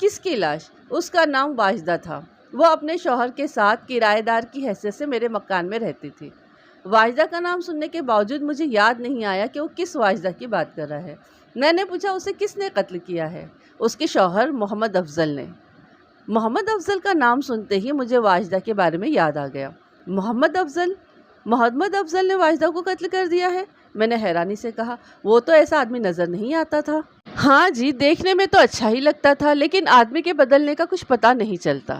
کس کی لاش؟ اس کا نام واجدہ تھا۔ وہ اپنے شوہر کے ساتھ کرایہ دار کی حیثیت سے میرے مکان میں رہتی تھی۔ واجدہ کا نام سننے کے باوجود مجھے یاد نہیں آیا کہ وہ کس واجدہ کی بات کر رہا ہے۔ میں نے پوچھا اسے کس نے قتل کیا ہے؟ اس کے شوہر محمد افضل نے۔ محمد افضل کا نام سنتے ہی مجھے واجدہ کے بارے میں یاد آ گیا۔ محمد افضل نے واجدہ کو قتل کر دیا ہے؟ میں نے حیرانی سے کہا۔ وہ تو ایسا آدمی نظر نہیں آتا تھا۔ ہاں جی، دیکھنے میں تو اچھا ہی لگتا تھا، لیکن آدمی کے بدلنے کا کچھ پتہ نہیں چلتا۔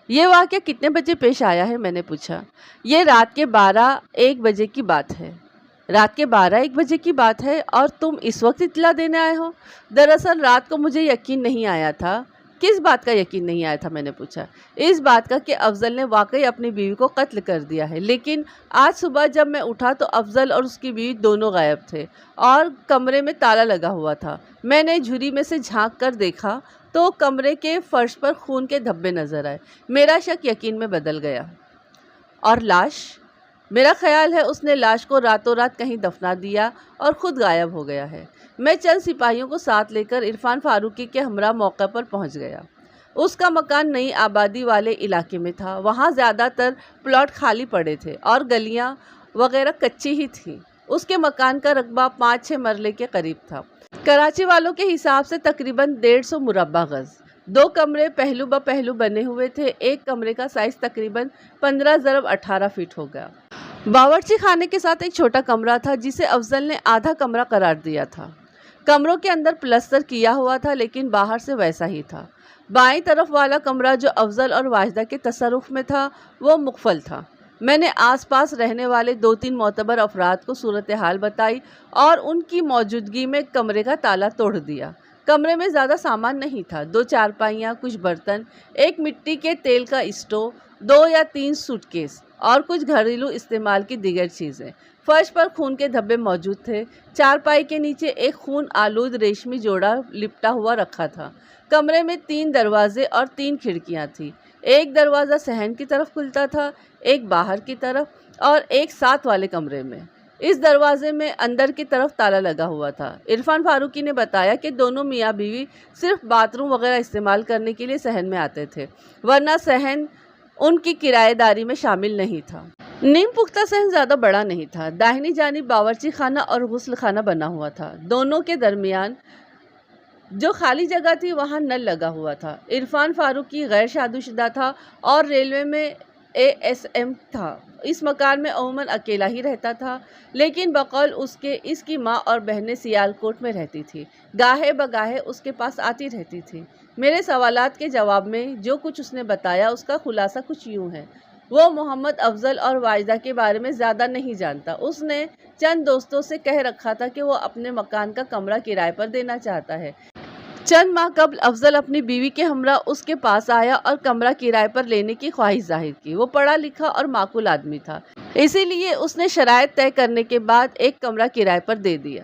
یہ واقعہ کتنے بجے پیش آیا ہے؟ میں نے پوچھا۔ یہ رات کے 12-1 بجے کی بات ہے۔ رات کے 12-1 بجے کی بات ہے اور تم اس وقت اطلاع دینے آئے ہو؟ دراصل رات کو مجھے یقین نہیں آیا تھا۔ کس بات کا یقین نہیں آیا تھا؟ میں نے پوچھا۔ اس بات کا کہ افضل نے واقعی اپنی بیوی کو قتل کر دیا ہے، لیکن آج صبح جب میں اٹھا تو افضل اور اس کی بیوی دونوں غائب تھے اور کمرے میں تالا لگا ہوا تھا۔ میں نے جھری میں سے جھانک کر دیکھا تو کمرے کے فرش پر خون کے دھبے نظر آئے۔ میرا شک یقین میں بدل گیا۔ اور لاش؟ میرا خیال ہے اس نے لاش کو راتوں رات کہیں دفنا دیا اور خود غائب ہو گیا ہے۔ میں چند سپاہیوں کو ساتھ لے کر عرفان فاروقی کے ہمراہ موقع پر پہنچ گیا۔ اس کا مکان نئی آبادی والے علاقے میں تھا۔ وہاں زیادہ تر پلاٹ خالی پڑے تھے اور گلیاں وغیرہ کچی ہی تھیں۔ اس کے مکان کا رقبہ 5-6 مرلے کے قریب تھا۔ کراچی والوں کے حساب سے تقریباً 150 مربع گز۔ 2 کمرے پہلو بہ پہلو بنے ہوئے تھے۔ ایک کمرے کا سائز تقریباً 15x18 فٹ ہوگا۔ باورچی خانے کے ساتھ ایک چھوٹا کمرہ تھا جسے افضل نے آدھا کمرہ قرار دیا تھا۔ کمروں کے اندر پلستر کیا ہوا تھا لیکن باہر سے ویسا ہی تھا۔ بائیں طرف والا کمرہ جو افضل اور واجدہ کے تصرف میں تھا وہ مقفل تھا۔ میں نے آس پاس رہنے والے 2-3 معتبر افراد کو صورتحال بتائی اور ان کی موجودگی میں کمرے کا تالا توڑ دیا۔ کمرے میں زیادہ سامان نہیں تھا۔ 2 چارپائیاں، کچھ برتن، ایک مٹی کے تیل کا اسٹو، 2 یا 3 سوٹ کیس اور کچھ گھریلو استعمال کی دیگر چیزیں۔ فرش پر خون کے دھبے موجود تھے۔ چارپائی کے نیچے ایک خون آلود ریشمی جوڑا لپٹا ہوا رکھا تھا۔ کمرے میں 3 دروازے اور 3 کھڑکیاں تھیں۔ ایک دروازہ صحن کی طرف کھلتا تھا، ایک باہر کی طرف اور ایک ساتھ والے کمرے میں۔ اس دروازے میں اندر کی طرف تالا لگا ہوا تھا۔ عرفان فاروقی نے بتایا کہ دونوں میاں بیوی صرف باتھ روم وغیرہ استعمال کرنے کے لیے صحن میں آتے تھے، ورنہ صحن ان کی کرایہ داری میں شامل نہیں تھا۔ نیم پختہ صحن زیادہ بڑا نہیں تھا۔ داہنی جانب باورچی خانہ اور غسل خانہ بنا ہوا تھا۔ دونوں کے درمیان جو خالی جگہ تھی وہاں نل لگا ہوا تھا۔ عرفان فاروقی غیر شادی شدہ تھا اور ریلوے میں ASM تھا۔ اس مکان میں عموماً اکیلا ہی رہتا تھا، لیکن بقول اس کی ماں اور بہنیں سیالکوٹ میں رہتی تھی۔ گاہے بگاہے اس کے پاس آتی رہتی تھی۔ میرے سوالات کے جواب میں جو کچھ اس نے بتایا اس کا خلاصہ کچھ یوں ہے۔ وہ محمد افضل اور واجدہ کے بارے میں زیادہ نہیں جانتا۔ اس نے چند دوستوں سے کہہ رکھا تھا کہ وہ اپنے مکان کا کمرہ کرائے پر دینا چاہتا ہے۔ چند ماہ قبل افضل اپنی بیوی کے ہمراہ اس کے پاس آیا اور کمرہ کرائے پر لینے کی خواہش ظاہر کی۔ وہ پڑھا لکھا اور معقول آدمی تھا، اسی لیے اس نے شرائط طے کرنے کے بعد ایک کمرہ کرائے پر دے دیا۔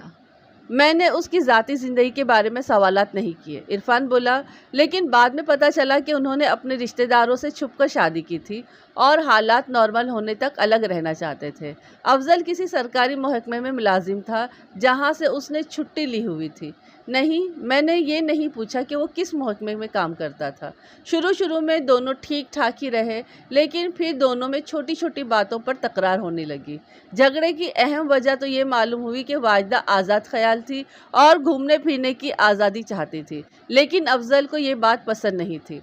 میں نے اس کی ذاتی زندگی کے بارے میں سوالات نہیں کیے۔ عرفان بولا، لیکن بعد میں پتہ چلا کہ انہوں نے اپنے رشتہ داروں سے چھپ کر شادی کی تھی اور حالات نارمل ہونے تک الگ رہنا چاہتے تھے۔ افضل کسی سرکاری محکمے میں ملازم تھا جہاں سے اس نے چھٹی لی ہوئی تھی۔ نہیں، میں نے یہ نہیں پوچھا کہ وہ کس محکمے میں کام کرتا تھا۔ شروع میں دونوں ٹھیک ٹھاک ہی رہے، لیکن پھر دونوں میں چھوٹی چھوٹی باتوں پر تکرار ہونے لگی۔ جھگڑے کی اہم وجہ تو یہ معلوم ہوئی کہ واجدہ آزاد خیال تھی اور گھومنے پھرنے کی آزادی چاہتی تھی، لیکن افضل کو یہ بات پسند نہیں تھی۔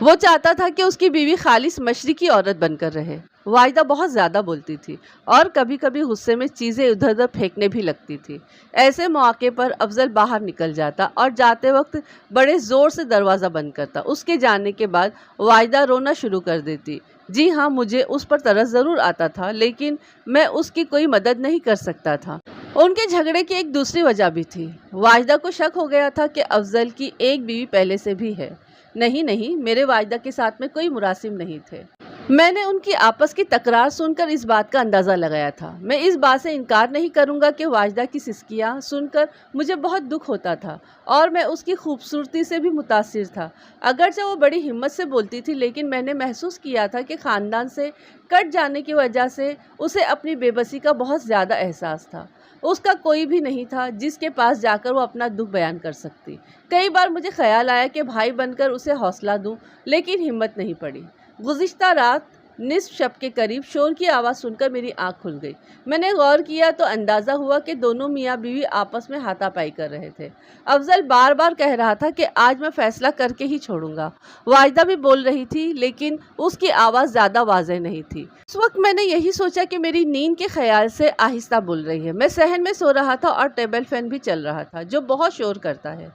وہ چاہتا تھا کہ اس کی بیوی خالص مشرقی عورت بن کر رہے۔ واجدہ بہت زیادہ بولتی تھی اور کبھی کبھی غصے میں چیزیں ادھر ادھر پھینکنے بھی لگتی تھی۔ ایسے مواقع پر افضل باہر نکل جاتا اور جاتے وقت بڑے زور سے دروازہ بند کرتا۔ اس کے جانے کے بعد واجدہ رونا شروع کر دیتی۔ جی ہاں، مجھے اس پر ترس ضرور آتا تھا، لیکن میں اس کی کوئی مدد نہیں کر سکتا تھا۔ ان کے جھگڑے کی ایک دوسری وجہ بھی تھی۔ واجدہ کو شک ہو گیا تھا کہ افضل کی ایک بیوی پہلے سے بھی ہے۔ نہیں، میرے واجدہ کے ساتھ میں کوئی مراسم نہیں تھے۔ میں نے ان کی آپس کی تکرار سن کر اس بات کا اندازہ لگایا تھا۔ میں اس بات سے انکار نہیں کروں گا کہ واجدہ کی سسکیاں سن کر مجھے بہت دکھ ہوتا تھا اور میں اس کی خوبصورتی سے بھی متاثر تھا۔ اگرچہ وہ بڑی ہمت سے بولتی تھی، لیکن میں نے محسوس کیا تھا کہ خاندان سے کٹ جانے کی وجہ سے اسے اپنی بے بسی کا بہت زیادہ احساس تھا۔ اس کا کوئی بھی نہیں تھا جس کے پاس جا کر وہ اپنا دکھ بیان کر سکتی۔ کئی بار مجھے خیال آیا کہ بھائی بن کر اسے حوصلہ دوں، لیکن ہمت نہیں پڑی۔ گزشتہ رات نصف شب کے قریب شور کی آواز سن کر میری آنکھ کھل گئی۔ میں نے غور کیا تو اندازہ ہوا کہ دونوں میاں بیوی آپس میں ہاتھا پائی کر رہے تھے۔ افضل بار بار کہہ رہا تھا کہ آج میں فیصلہ کر کے ہی چھوڑوں گا۔ واجدہ بھی بول رہی تھی، لیکن اس کی آواز زیادہ واضح نہیں تھی۔ اس وقت میں نے یہی سوچا کہ میری نیند کے خیال سے آہستہ بول رہی ہے۔ میں صحن میں سو رہا تھا اور ٹیبل فین بھی چل رہا تھا جو بہت شور کرتا ہے۔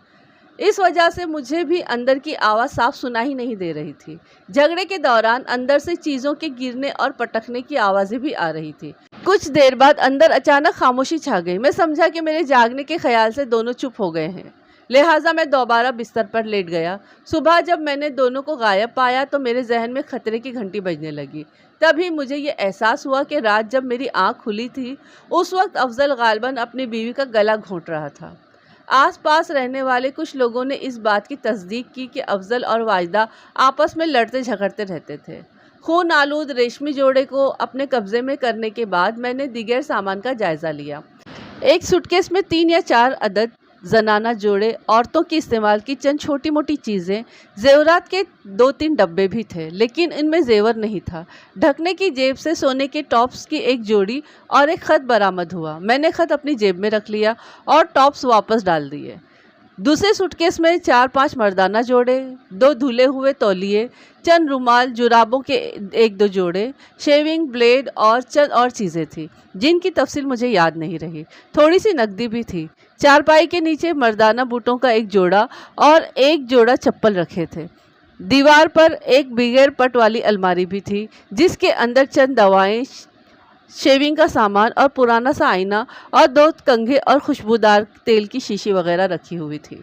اس وجہ سے مجھے بھی اندر کی آواز صاف سنائی نہیں دے رہی تھی۔ جھگڑے کے دوران اندر سے چیزوں کے گرنے اور پٹکنے کی آوازیں بھی آ رہی تھی۔ کچھ دیر بعد اندر اچانک خاموشی چھا گئی۔ میں سمجھا کہ میرے جاگنے کے خیال سے دونوں چپ ہو گئے ہیں، لہٰذا میں دوبارہ بستر پر لیٹ گیا۔ صبح جب میں نے دونوں کو غائب پایا تو میرے ذہن میں خطرے کی گھنٹی بجنے لگی۔ تبھی مجھے یہ احساس ہوا کہ رات جب میری آنکھ کھلی تھی اس وقت افضل غالباً اپنی بیوی کا گلا گھونٹ رہا تھا۔ آس پاس رہنے والے کچھ لوگوں نے اس بات کی تصدیق کی کہ افضل اور واجدہ آپس میں لڑتے جھگڑتے رہتے تھے۔ خون آلود ریشمی جوڑے کو اپنے قبضے میں کرنے کے بعد میں نے دیگر سامان کا جائزہ لیا۔ ایک سوٹ کیس میں 3 یا 4 عدد زنانہ جوڑے، عورتوں کی استعمال کی چند چھوٹی موٹی چیزیں، زیورات کے 2-3 ڈبے بھی تھے، لیکن ان میں زیور نہیں تھا۔ ڈھکنے کی جیب سے سونے کے ٹاپس کی ایک جوڑی اور ایک خط برآمد ہوا۔ میں نے خط اپنی جیب میں رکھ لیا اور ٹاپس واپس ڈال دیے۔ دوسرے سوٹ کیس میں 4-5 مردانہ جوڑے، 2 دھلے ہوئے تولیے، چند رومال، جرابوں کے 1-2 جوڑے، شیونگ بلیڈ اور چند اور چیزیں تھیں جن کی تفصیل مجھے یاد نہیں رہی۔ تھوڑی سی نقدی بھی تھی۔ چارپائی کے نیچے مردانہ بوٹوں کا ایک جوڑا اور ایک جوڑا چپل رکھے تھے۔ دیوار پر ایک بغیر پٹ والی الماری بھی تھی جس کے اندر چند دوائیں، شیونگ کا سامان اور پرانا سا آئینہ اور 2 کنگھے اور خوشبودار تیل کی شیشی وغیرہ رکھی ہوئی تھی۔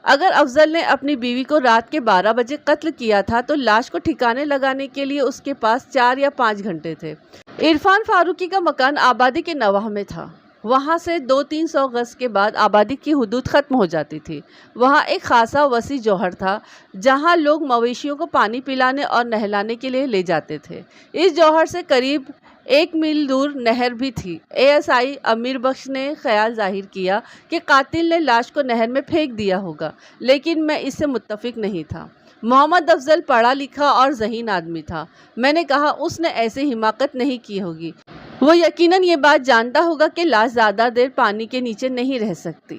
اگر افضل نے اپنی بیوی کو رات کے 12 بجے قتل کیا تھا تو لاش کو ٹھکانے لگانے کے لیے اس کے پاس 4 یا 5 گھنٹے تھے۔ عرفان فاروقی کا مکان آبادی کے نواح میں تھا۔ وہاں سے 200-300 گز کے بعد آبادی کی حدود ختم ہو جاتی تھی۔ وہاں ایک خاصا وسیع جوہر تھا جہاں لوگ مویشیوں کو پانی پلانے اور نہلانے کے لیے لے جاتے تھے۔ اس جوہر سے قریب 1 میل دور نہر بھی تھی۔ ASI امیر بخش نے خیال ظاہر کیا کہ قاتل نے لاش کو نہر میں پھینک دیا ہوگا، لیکن میں اس سے متفق نہیں تھا۔ محمد افضل پڑھا لکھا اور ذہین آدمی تھا۔ میں نے کہا اس نے ایسی حماقت نہیں کی ہوگی۔ وہ یقیناً یہ بات جانتا ہوگا کہ لاش زیادہ دیر پانی کے نیچے نہیں رہ سکتی۔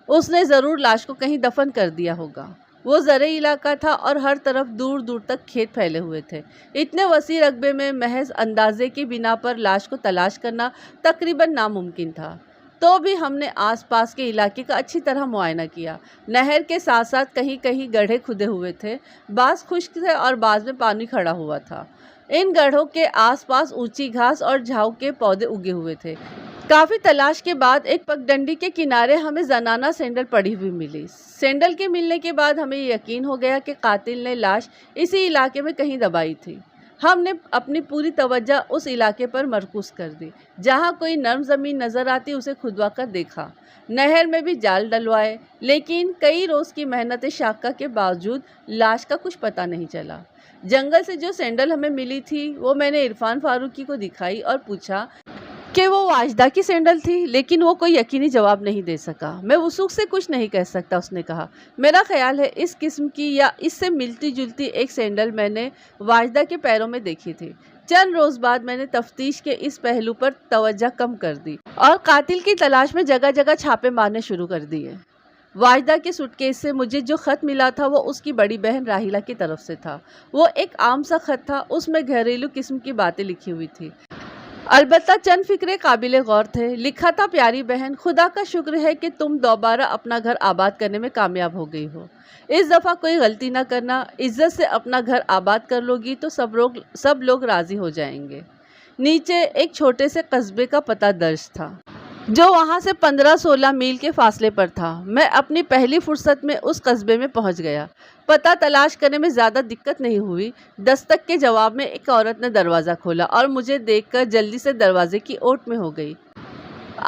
اس نے ضرور لاش کو کہیں دفن کر دیا ہوگا۔ وہ زرعی علاقہ تھا اور ہر طرف دور دور تک کھیت پھیلے ہوئے تھے۔ اتنے وسیع رقبے میں محض اندازے کی بنا پر لاش کو تلاش کرنا تقریباً ناممکن تھا۔ تو بھی ہم نے آس پاس کے علاقے کا اچھی طرح معائنہ کیا۔ نہر کے ساتھ ساتھ کہیں کہیں گڑھے کھدے ہوئے تھے، بعض خشک تھے اور بعض میں پانی کھڑا ہوا تھا۔ ان گڑھوں کے آس پاس اونچی گھاس اور جھاؤ کے پودے اگے ہوئے تھے۔ کافی تلاش کے بعد ایک پگڈنڈی کے کنارے ہمیں زنانہ سینڈل پڑی ہوئی ملی۔ سینڈل کے ملنے کے بعد ہمیں یقین ہو گیا کہ قاتل نے لاش اسی علاقے میں کہیں دبائی تھی۔ ہم نے اپنی پوری توجہ اس علاقے پر مرکوز کر دی۔ جہاں کوئی نرم زمین نظر آتی اسے کھدوا کر دیکھا۔ نہر میں بھی جال ڈلوائے، لیکن کئی روز کی محنت شاقہ کے باوجود لاش کا کچھ پتہ نہیں چلا۔ جنگل سے جو سینڈل ہمیں ملی تھی وہ میں نے عرفان فاروقی کو دکھائی اور پوچھا کہ وہ واجدہ کی سینڈل تھی، لیکن وہ کوئی یقینی جواب نہیں دے سکا۔ میں وثوق سے کچھ نہیں کہہ سکتا، اس نے کہا۔ میرا خیال ہے اس قسم کی یا اس سے ملتی جلتی ایک سینڈل میں نے واجدہ کے پیروں میں دیکھی تھی۔ چند روز بعد میں نے تفتیش کے اس پہلو پر توجہ کم کر دی اور قاتل کی تلاش میں جگہ جگہ چھاپے مارنے شروع کر دیے۔ واجدہ کے سوٹ کیس سے مجھے جو خط ملا تھا وہ اس کی بڑی بہن راحیلہ کی طرف سے تھا۔ وہ ایک عام سا خط تھا، اس میں گھریلو قسم کی باتیں لکھی ہوئی تھی۔ البتہ چند فقرے قابل غور تھے۔ لکھا تھا، پیاری بہن، خدا کا شکر ہے کہ تم دوبارہ اپنا گھر آباد کرنے میں کامیاب ہو گئی ہو۔ اس دفعہ کوئی غلطی نہ کرنا، عزت سے اپنا گھر آباد کر لو گی تو سب لوگ راضی ہو جائیں گے۔ نیچے ایک چھوٹے سے قصبے کا پتہ درج تھا جو وہاں سے 15-16 میل کے فاصلے پر تھا۔ میں اپنی پہلی فرصت میں اس قصبے میں پہنچ گیا۔ پتہ تلاش کرنے میں زیادہ دقت نہیں ہوئی۔ دستک کے جواب میں ایک عورت نے دروازہ کھولا اور مجھے دیکھ کر جلدی سے دروازے کی اوٹ میں ہو گئی۔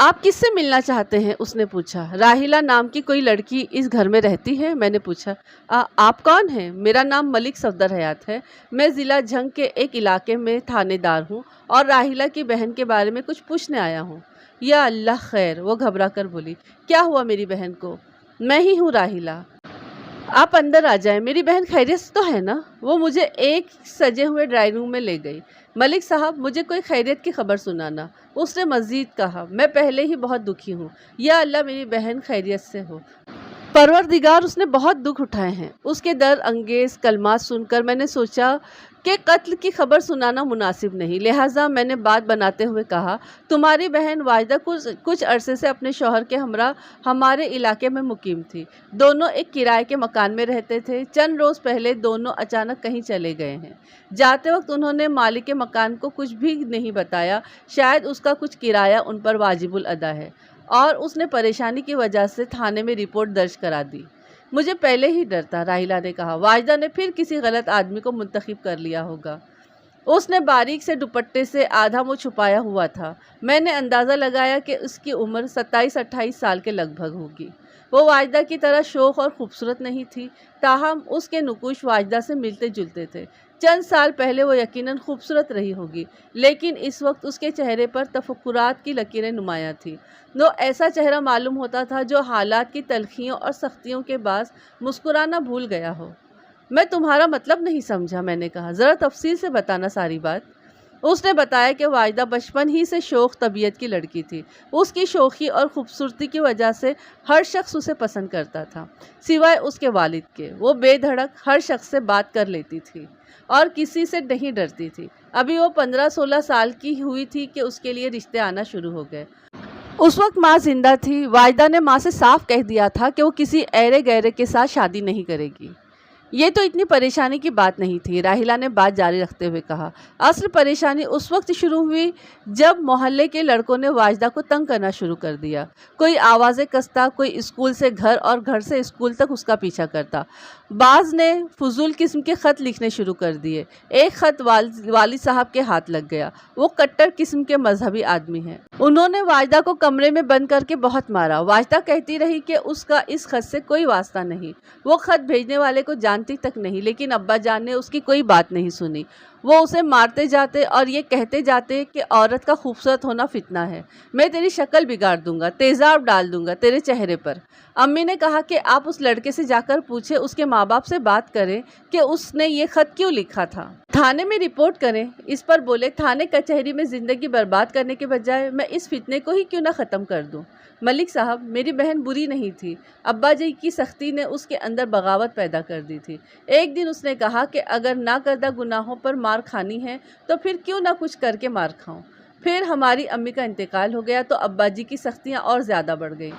آپ کس سے ملنا چاہتے ہیں؟ اس نے پوچھا۔ راحیلہ نام کی کوئی لڑکی اس گھر میں رہتی ہے؟ میں نے پوچھا۔ آپ کون ہیں؟ میرا نام ملک صفدر حیات ہے۔ میں ضلع جھنگ کے ایک علاقے میں تھانے دار ہوں اور راحیلہ کی بہن کے بارے میں کچھ پوچھنے آیا ہوں۔ یا اللہ خیر، وہ گھبرا کر بولی۔ کیا ہوا میری بہن کو؟ میں ہی ہوں راحیلہ، آپ اندر آ جائیں، میری بہن خیریت سے تو ہے نا؟ وہ مجھے ایک سجے ہوئے ڈرائنگ روم میں لے گئی۔ ملک صاحب مجھے کوئی خیریت کی خبر سنانا، اس نے مزید کہا۔ میں پہلے ہی بہت دکھی ہوں، یا اللہ میری بہن خیریت سے ہو۔ پروردگار، اس نے بہت دکھ اٹھائے ہیں۔ اس کے درد انگیز کلمات سن کر میں نے سوچا کہ قتل کی خبر سنانا مناسب نہیں، لہٰذا میں نے بات بناتے ہوئے کہا، تمہاری بہن واجدہ کچھ عرصے سے اپنے شوہر کے ہمراہ ہمارے علاقے میں مقیم تھی۔ دونوں ایک کرائے کے مکان میں رہتے تھے۔ چند روز پہلے دونوں اچانک کہیں چلے گئے ہیں۔ جاتے وقت انہوں نے مالک مکان کو کچھ بھی نہیں بتایا، شاید اس کا کچھ کرایہ ان پر واجب الادا ہے، اور اس نے پریشانی کی وجہ سے تھانے میں رپورٹ درج کرا دی۔ مجھے پہلے ہی ڈر تھا، راحیلہ نے کہا۔ واجدہ نے پھر کسی غلط آدمی کو منتخب کر لیا ہوگا۔ اس نے باریک سے دوپٹے سے آدھا منہ چھپایا ہوا تھا۔ میں نے اندازہ لگایا کہ اس کی عمر 27-28 سال کے لگ بھگ ہوگی۔ وہ واجدہ کی طرح شوخ اور خوبصورت نہیں تھی، تاہم اس کے نقوش واجدہ سے ملتے جلتے تھے۔ چند سال پہلے وہ یقیناً خوبصورت رہی ہوگی، لیکن اس وقت اس کے چہرے پر تفکرات کی لکیریں نمایاں تھیں۔ وہ ایسا چہرہ معلوم ہوتا تھا جو حالات کی تلخیوں اور سختیوں کے باعث مسکرانا بھول گیا ہو۔ میں تمہارا مطلب نہیں سمجھا، میں نے کہا، ذرا تفصیل سے بتانا ساری بات۔ اس نے بتایا کہ واجدہ بچپن ہی سے شوخ طبیعت کی لڑکی تھی۔ اس کی شوخی اور خوبصورتی کی وجہ سے ہر شخص اسے پسند کرتا تھا، سوائے اس کے والد کے۔ وہ بے دھڑک ہر شخص سے بات کر لیتی تھی اور کسی سے نہیں ڈرتی تھی۔ ابھی وہ 15-16 سال کی ہوئی تھی کہ اس کے لیے رشتے آنا شروع ہو گئے۔ اس وقت ماں زندہ تھی۔ واجدہ نے ماں سے صاف کہہ دیا تھا کہ وہ کسی ایرے گیرے کے ساتھ شادی نہیں کرے گی۔ یہ تو اتنی پریشانی کی بات نہیں تھی، راحیلہ نے بات جاری رکھتے ہوئے کہا۔ اصل پریشانی اس وقت شروع ہوئی جب محلے کے لڑکوں نے واجدہ کو تنگ کرنا شروع کر دیا۔ کوئی آوازیں کستا، کوئی اسکول سے گھر اور گھر سے اسکول تک اس کا پیچھا کرتا۔ بعض نے فضول قسم کے خط لکھنے شروع کر دیے۔ ایک خط والد صاحب کے ہاتھ لگ گیا۔ وہ کٹر قسم کے مذہبی آدمی ہیں۔ انہوں نے واجدہ کو کمرے میں بند کر کے بہت مارا۔ واجدہ کہتی رہی کہ اس کا اس خط سے کوئی واسطہ نہیں، وہ خط بھیجنے والے کو جانتی تک نہیں، لیکن ابا جان نے اس کی کوئی بات نہیں سنی۔ وہ اسے مارتے جاتے اور یہ کہتے جاتے کہ عورت کا خوبصورت ہونا فتنہ ہے، میں تیری شکل بگاڑ دوں گا، تیزاب ڈال دوں گا تیرے چہرے پر۔ امی نے کہا کہ آپ اس لڑکے سے جا کر پوچھیں، اس کے ماں باپ سے بات کریں کہ اس نے یہ خط کیوں لکھا تھا، تھانے میں رپورٹ کریں۔ اس پر بولے، تھانے کچہری میں زندگی برباد کرنے کے بجائے میں اس فتنے کو ہی کیوں نہ ختم کر دوں۔ ملک صاحب، میری بہن بری نہیں تھی، ابا جی کی سختی نے اس کے اندر بغاوت پیدا کر دی تھی۔ ایک دن اس نے کہا کہ اگر نہ کردہ گناہوں پر مار کھانی ہے تو پھر کیوں نہ کچھ کر کے مار کھاؤں۔ پھر ہماری امی کا انتقال ہو گیا تو ابا جی کی سختیاں اور زیادہ بڑھ گئیں۔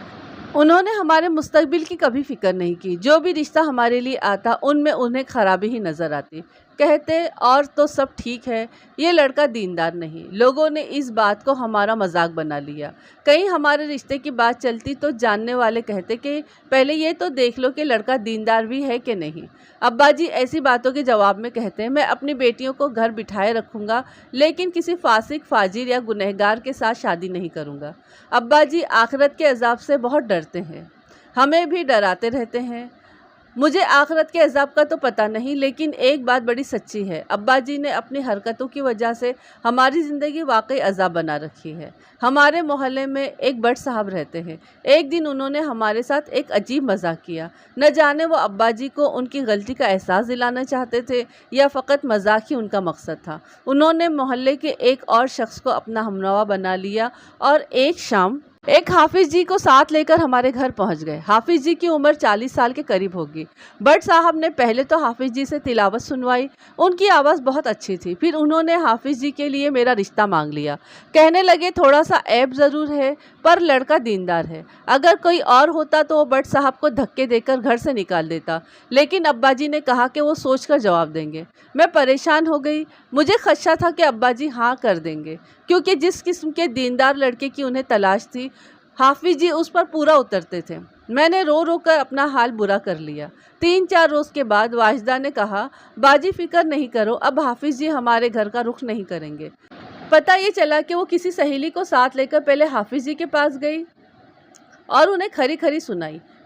انہوں نے ہمارے مستقبل کی کبھی فکر نہیں کی، جو بھی رشتہ ہمارے لیے آتا ان میں انہیں خرابی ہی نظر آتی۔ کہتے اور تو سب ٹھیک ہے، یہ لڑکا دیندار نہیں۔ لوگوں نے اس بات کو ہمارا مذاق بنا لیا۔ کہیں ہمارے رشتے کی بات چلتی تو جاننے والے کہتے کہ پہلے یہ تو دیکھ لو کہ لڑکا دیندار بھی ہے کہ نہیں۔ ابا جی ایسی باتوں کے جواب میں کہتے، میں اپنی بیٹیوں کو گھر بٹھائے رکھوں گا، لیکن کسی فاسق، فاجر یا گنہگار کے ساتھ شادی نہیں کروں گا۔ ابا جی آخرت کے عذاب سے بہت ڈرتے ہیں، ہمیں بھی ڈراتے رہتے ہیں۔ مجھے آخرت کے عذاب کا تو پتہ نہیں، لیکن ایک بات بڑی سچی ہے، ابا جی نے اپنی حرکتوں کی وجہ سے ہماری زندگی واقعی عذاب بنا رکھی ہے۔ ہمارے محلے میں ایک بٹ صاحب رہتے ہیں۔ ایک دن انہوں نے ہمارے ساتھ ایک عجیب مذاق کیا، نہ جانے وہ ابا جی کو ان کی غلطی کا احساس دلانا چاہتے تھے یا فقط مذاق ہی ان کا مقصد تھا۔ انہوں نے محلے کے ایک اور شخص کو اپنا ہمنوا بنا لیا اور ایک شام ایک حافظ جی کو ساتھ لے کر ہمارے گھر پہنچ گئے۔ حافظ جی کی عمر 40 سال کے قریب ہوگی۔ بٹ صاحب نے پہلے تو حافظ جی سے تلاوت سنوائی، ان کی آواز بہت اچھی تھی۔ پھر انہوں نے حافظ جی کے لیے میرا رشتہ مانگ لیا۔ کہنے لگے تھوڑا سا عیب ضرور ہے پر لڑکا دیندار ہے، اگر کوئی اور ہوتا تو وہ بٹ صاحب کو دھکے دے کر گھر سے نکال دیتا، لیکن ابا جی نے کہا کہ وہ سوچ کر جواب دیں گے۔ میں پریشان ہو گئی، مجھے خدشہ تھا کہ ابا جی ہاں کر دیں گے، کیونکہ جس قسم کے دیندار لڑکے کی انہیں تلاش تھی حافظ جی اس پر پورا اترتے تھے۔ میں نے رو رو کر اپنا حال برا کر لیا۔ 3-4 روز کے بعد واجدہ نے کہا، باجی فکر نہیں کرو، اب حافظ جی ہمارے گھر کا رخ نہیں کریں گے۔ پتہ یہ چلا کہ وہ کسی سہیلی کو ساتھ لے کر پہلے حافظ جی کے پاس گئی اور انہیں کھری کھری سنائی۔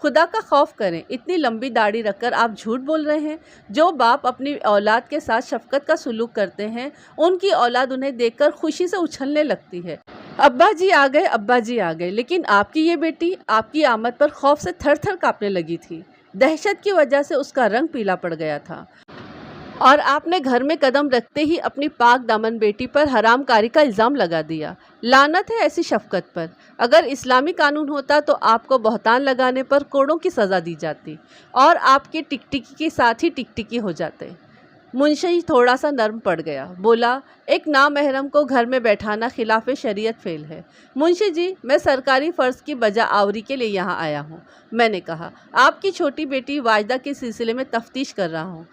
خدا کا خوف کریں، اتنی لمبی داڑھی رکھ کر آپ جھوٹ بول رہے ہیں۔ جو باپ اپنی اولاد کے ساتھ شفقت کا سلوک کرتے ہیں، ان کی اولاد انہیں دیکھ کر خوشی سے اچھلنے لگتی ہے۔ ابا جی آ گئے، ابا جی آ گئے، لیکن آپ کی یہ بیٹی آپ کی آمد پر خوف سے تھر تھر کانپنے لگی تھی۔ دہشت کی وجہ سے اس کا رنگ پیلا پڑ گیا تھا، اور آپ نے گھر میں قدم رکھتے ہی اپنی پاک دامن بیٹی پر حرام کاری کا الزام لگا دیا۔ لعنت ہے ایسی شفقت پر۔ اگر اسلامی قانون ہوتا تو آپ کو بہتان لگانے پر کوڑوں کی سزا دی جاتی اور آپ کے ٹکٹکی کے ساتھ ہی ٹکٹکی ہو جاتے۔ منشی تھوڑا سا نرم پڑ گیا، بولا، ایک نامحرم کو گھر میں بیٹھانا خلاف شریعت فعل ہے۔ منشی جی، میں سرکاری فرض کی بجا آوری کے لیے یہاں آیا ہوں۔ میں نے کہا، آپ کی چھوٹی بیٹی واجدہ کے سلسلے میں تفتیش کر رہا ہوں۔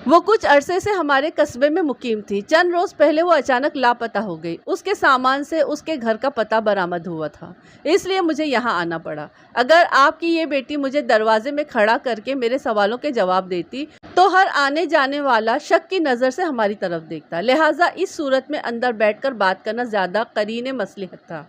وہ کچھ عرصے سے ہمارے قصبے میں مقیم تھی۔ چند روز پہلے وہ اچانک لاپتہ ہو گئی۔ اس کے سامان سے اس کے گھر کا پتہ برآمد ہوا تھا، اس لیے مجھے یہاں آنا پڑا۔ اگر آپ کی یہ بیٹی مجھے دروازے میں کھڑا کر کے میرے سوالوں کے جواب دیتی تو ہر آنے جانے والا شک کی نظر سے ہماری طرف دیکھتا، لہٰذا اس صورت میں اندر بیٹھ کر بات کرنا زیادہ قرین مصلحت تھا۔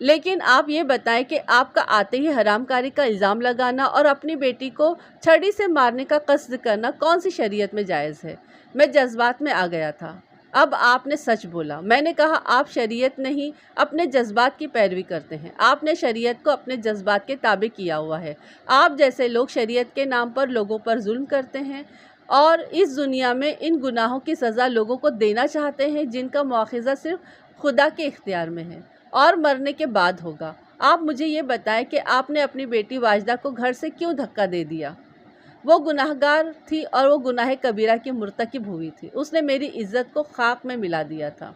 لیکن آپ یہ بتائیں کہ آپ کا آتے ہی حرام کاری کا الزام لگانا اور اپنی بیٹی کو چھڑی سے مارنے کا قصد کرنا کون سی شریعت میں جائز ہے؟ میں جذبات میں آ گیا تھا۔ اب آپ نے سچ بولا۔ میں نے کہا، آپ شریعت نہیں اپنے جذبات کی پیروی کرتے ہیں۔ آپ نے شریعت کو اپنے جذبات کے تابع کیا ہوا ہے۔ آپ جیسے لوگ شریعت کے نام پر لوگوں پر ظلم کرتے ہیں اور اس دنیا میں ان گناہوں کی سزا لوگوں کو دینا چاہتے ہیں جن کا مواخذہ صرف خدا کے اختیار میں ہے اور مرنے کے بعد ہوگا۔ آپ مجھے یہ بتائیں کہ آپ نے اپنی بیٹی واجدہ کو گھر سے کیوں دھکا دے دیا؟ وہ گناہگار تھی اور وہ گناہ کبیرہ کی مرتکب ہوئی تھی۔ اس نے میری عزت کو خاک میں ملا دیا تھا۔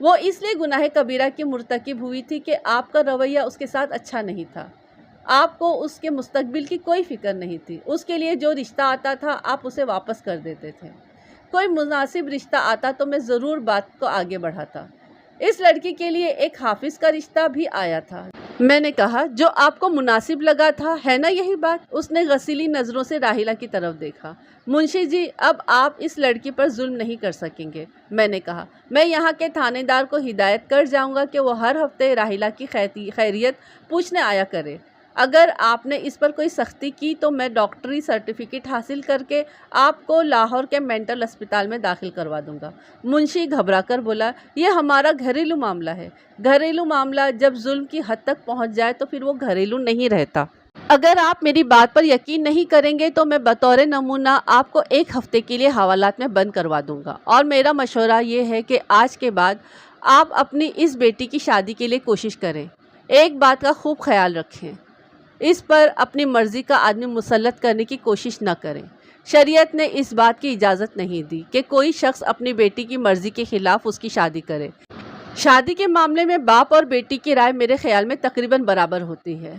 وہ اس لیے گناہ کبیرہ کی مرتکب ہوئی تھی کہ آپ کا رویہ اس کے ساتھ اچھا نہیں تھا۔ آپ کو اس کے مستقبل کی کوئی فکر نہیں تھی۔ اس کے لیے جو رشتہ آتا تھا آپ اسے واپس کر دیتے تھے۔ کوئی مناسب رشتہ آتا تو میں ضرور بات کو آگے بڑھاتا۔ اس لڑکی کے لیے ایک حافظ کا رشتہ بھی آیا تھا۔ میں نے کہا، جو آپ کو مناسب لگا تھا، ہے نا یہی بات؟ اس نے غسیلی نظروں سے راحیلہ کی طرف دیکھا۔ منشی جی، اب آپ اس لڑکی پر ظلم نہیں کر سکیں گے۔ میں نے کہا، میں یہاں کے تھانے دار کو ہدایت کر جاؤں گا کہ وہ ہر ہفتے راحیلہ کی خیریت پوچھنے آیا کرے۔ اگر آپ نے اس پر کوئی سختی کی تو میں ڈاکٹری سرٹیفکیٹ حاصل کر کے آپ کو لاہور کے مینٹل اسپتال میں داخل کروا دوں گا۔ منشی گھبرا کر بولا، یہ ہمارا گھریلو معاملہ ہے۔ گھریلو معاملہ جب ظلم کی حد تک پہنچ جائے تو پھر وہ گھریلو نہیں رہتا۔ اگر آپ میری بات پر یقین نہیں کریں گے تو میں بطور نمونہ آپ کو 1 ہفتے کے لیے حوالات میں بند کروا دوں گا، اور میرا مشورہ یہ ہے کہ آج کے بعد آپ اپنی اس بیٹی کی شادی کے لیے کوشش کریں۔ ایک بات کا خوب خیال رکھیں، اس پر اپنی مرضی کا آدمی مسلط کرنے کی کوشش نہ کریں۔ شریعت نے اس بات کی اجازت نہیں دی کہ کوئی شخص اپنی بیٹی کی مرضی کے خلاف اس کی شادی کرے۔ شادی کے معاملے میں باپ اور بیٹی کی رائے میرے خیال میں تقریباً برابر ہوتی ہے۔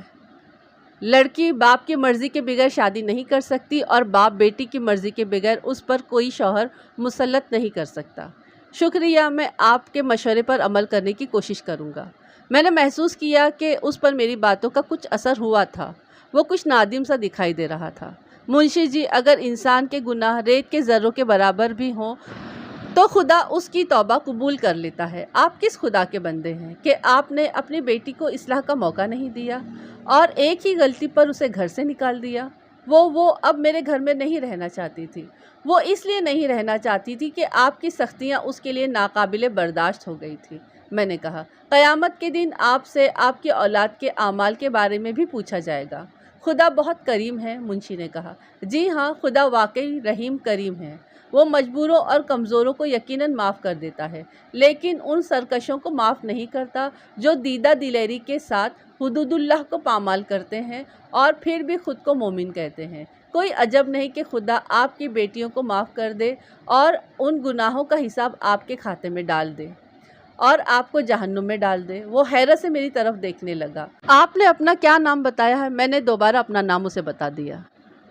لڑکی باپ کی مرضی کے بغیر شادی نہیں کر سکتی اور باپ بیٹی کی مرضی کے بغیر اس پر کوئی شوہر مسلط نہیں کر سکتا۔ شکریہ، میں آپ کے مشورے پر عمل کرنے کی کوشش کروں گا۔ میں نے محسوس کیا کہ اس پر میری باتوں کا کچھ اثر ہوا تھا۔ وہ کچھ نادم سا دکھائی دے رہا تھا۔ منشی جی، اگر انسان کے گناہ ریت کے ذروں کے برابر بھی ہوں تو خدا اس کی توبہ قبول کر لیتا ہے۔ آپ کس خدا کے بندے ہیں کہ آپ نے اپنی بیٹی کو اصلاح کا موقع نہیں دیا اور ایک ہی غلطی پر اسے گھر سے نکال دیا؟ وہ اب میرے گھر میں نہیں رہنا چاہتی تھی۔ وہ اس لیے نہیں رہنا چاہتی تھی کہ آپ کی سختیاں اس کے لیے ناقابل برداشت ہو گئی تھی۔ میں نے کہا، قیامت کے دن آپ سے آپ کی اولاد کے اعمال کے بارے میں بھی پوچھا جائے گا۔ خدا بہت کریم ہے، منشی نے کہا۔ جی ہاں، خدا واقعی رحیم کریم ہے۔ وہ مجبوروں اور کمزوروں کو یقیناً معاف کر دیتا ہے، لیکن ان سرکشوں کو معاف نہیں کرتا جو دیدہ دلیری کے ساتھ حدود اللہ کو پامال کرتے ہیں اور پھر بھی خود کو مومن کہتے ہیں۔ کوئی عجب نہیں کہ خدا آپ کی بیٹیوں کو معاف کر دے اور ان گناہوں کا حساب آپ کے کھاتے میں ڈال دے اور آپ کو جہنم میں ڈال دے۔ وہ حیرت سے میری طرف دیکھنے لگا۔ آپ نے اپنا کیا نام بتایا ہے؟ میں نے دوبارہ اپنا نام اسے بتا دیا۔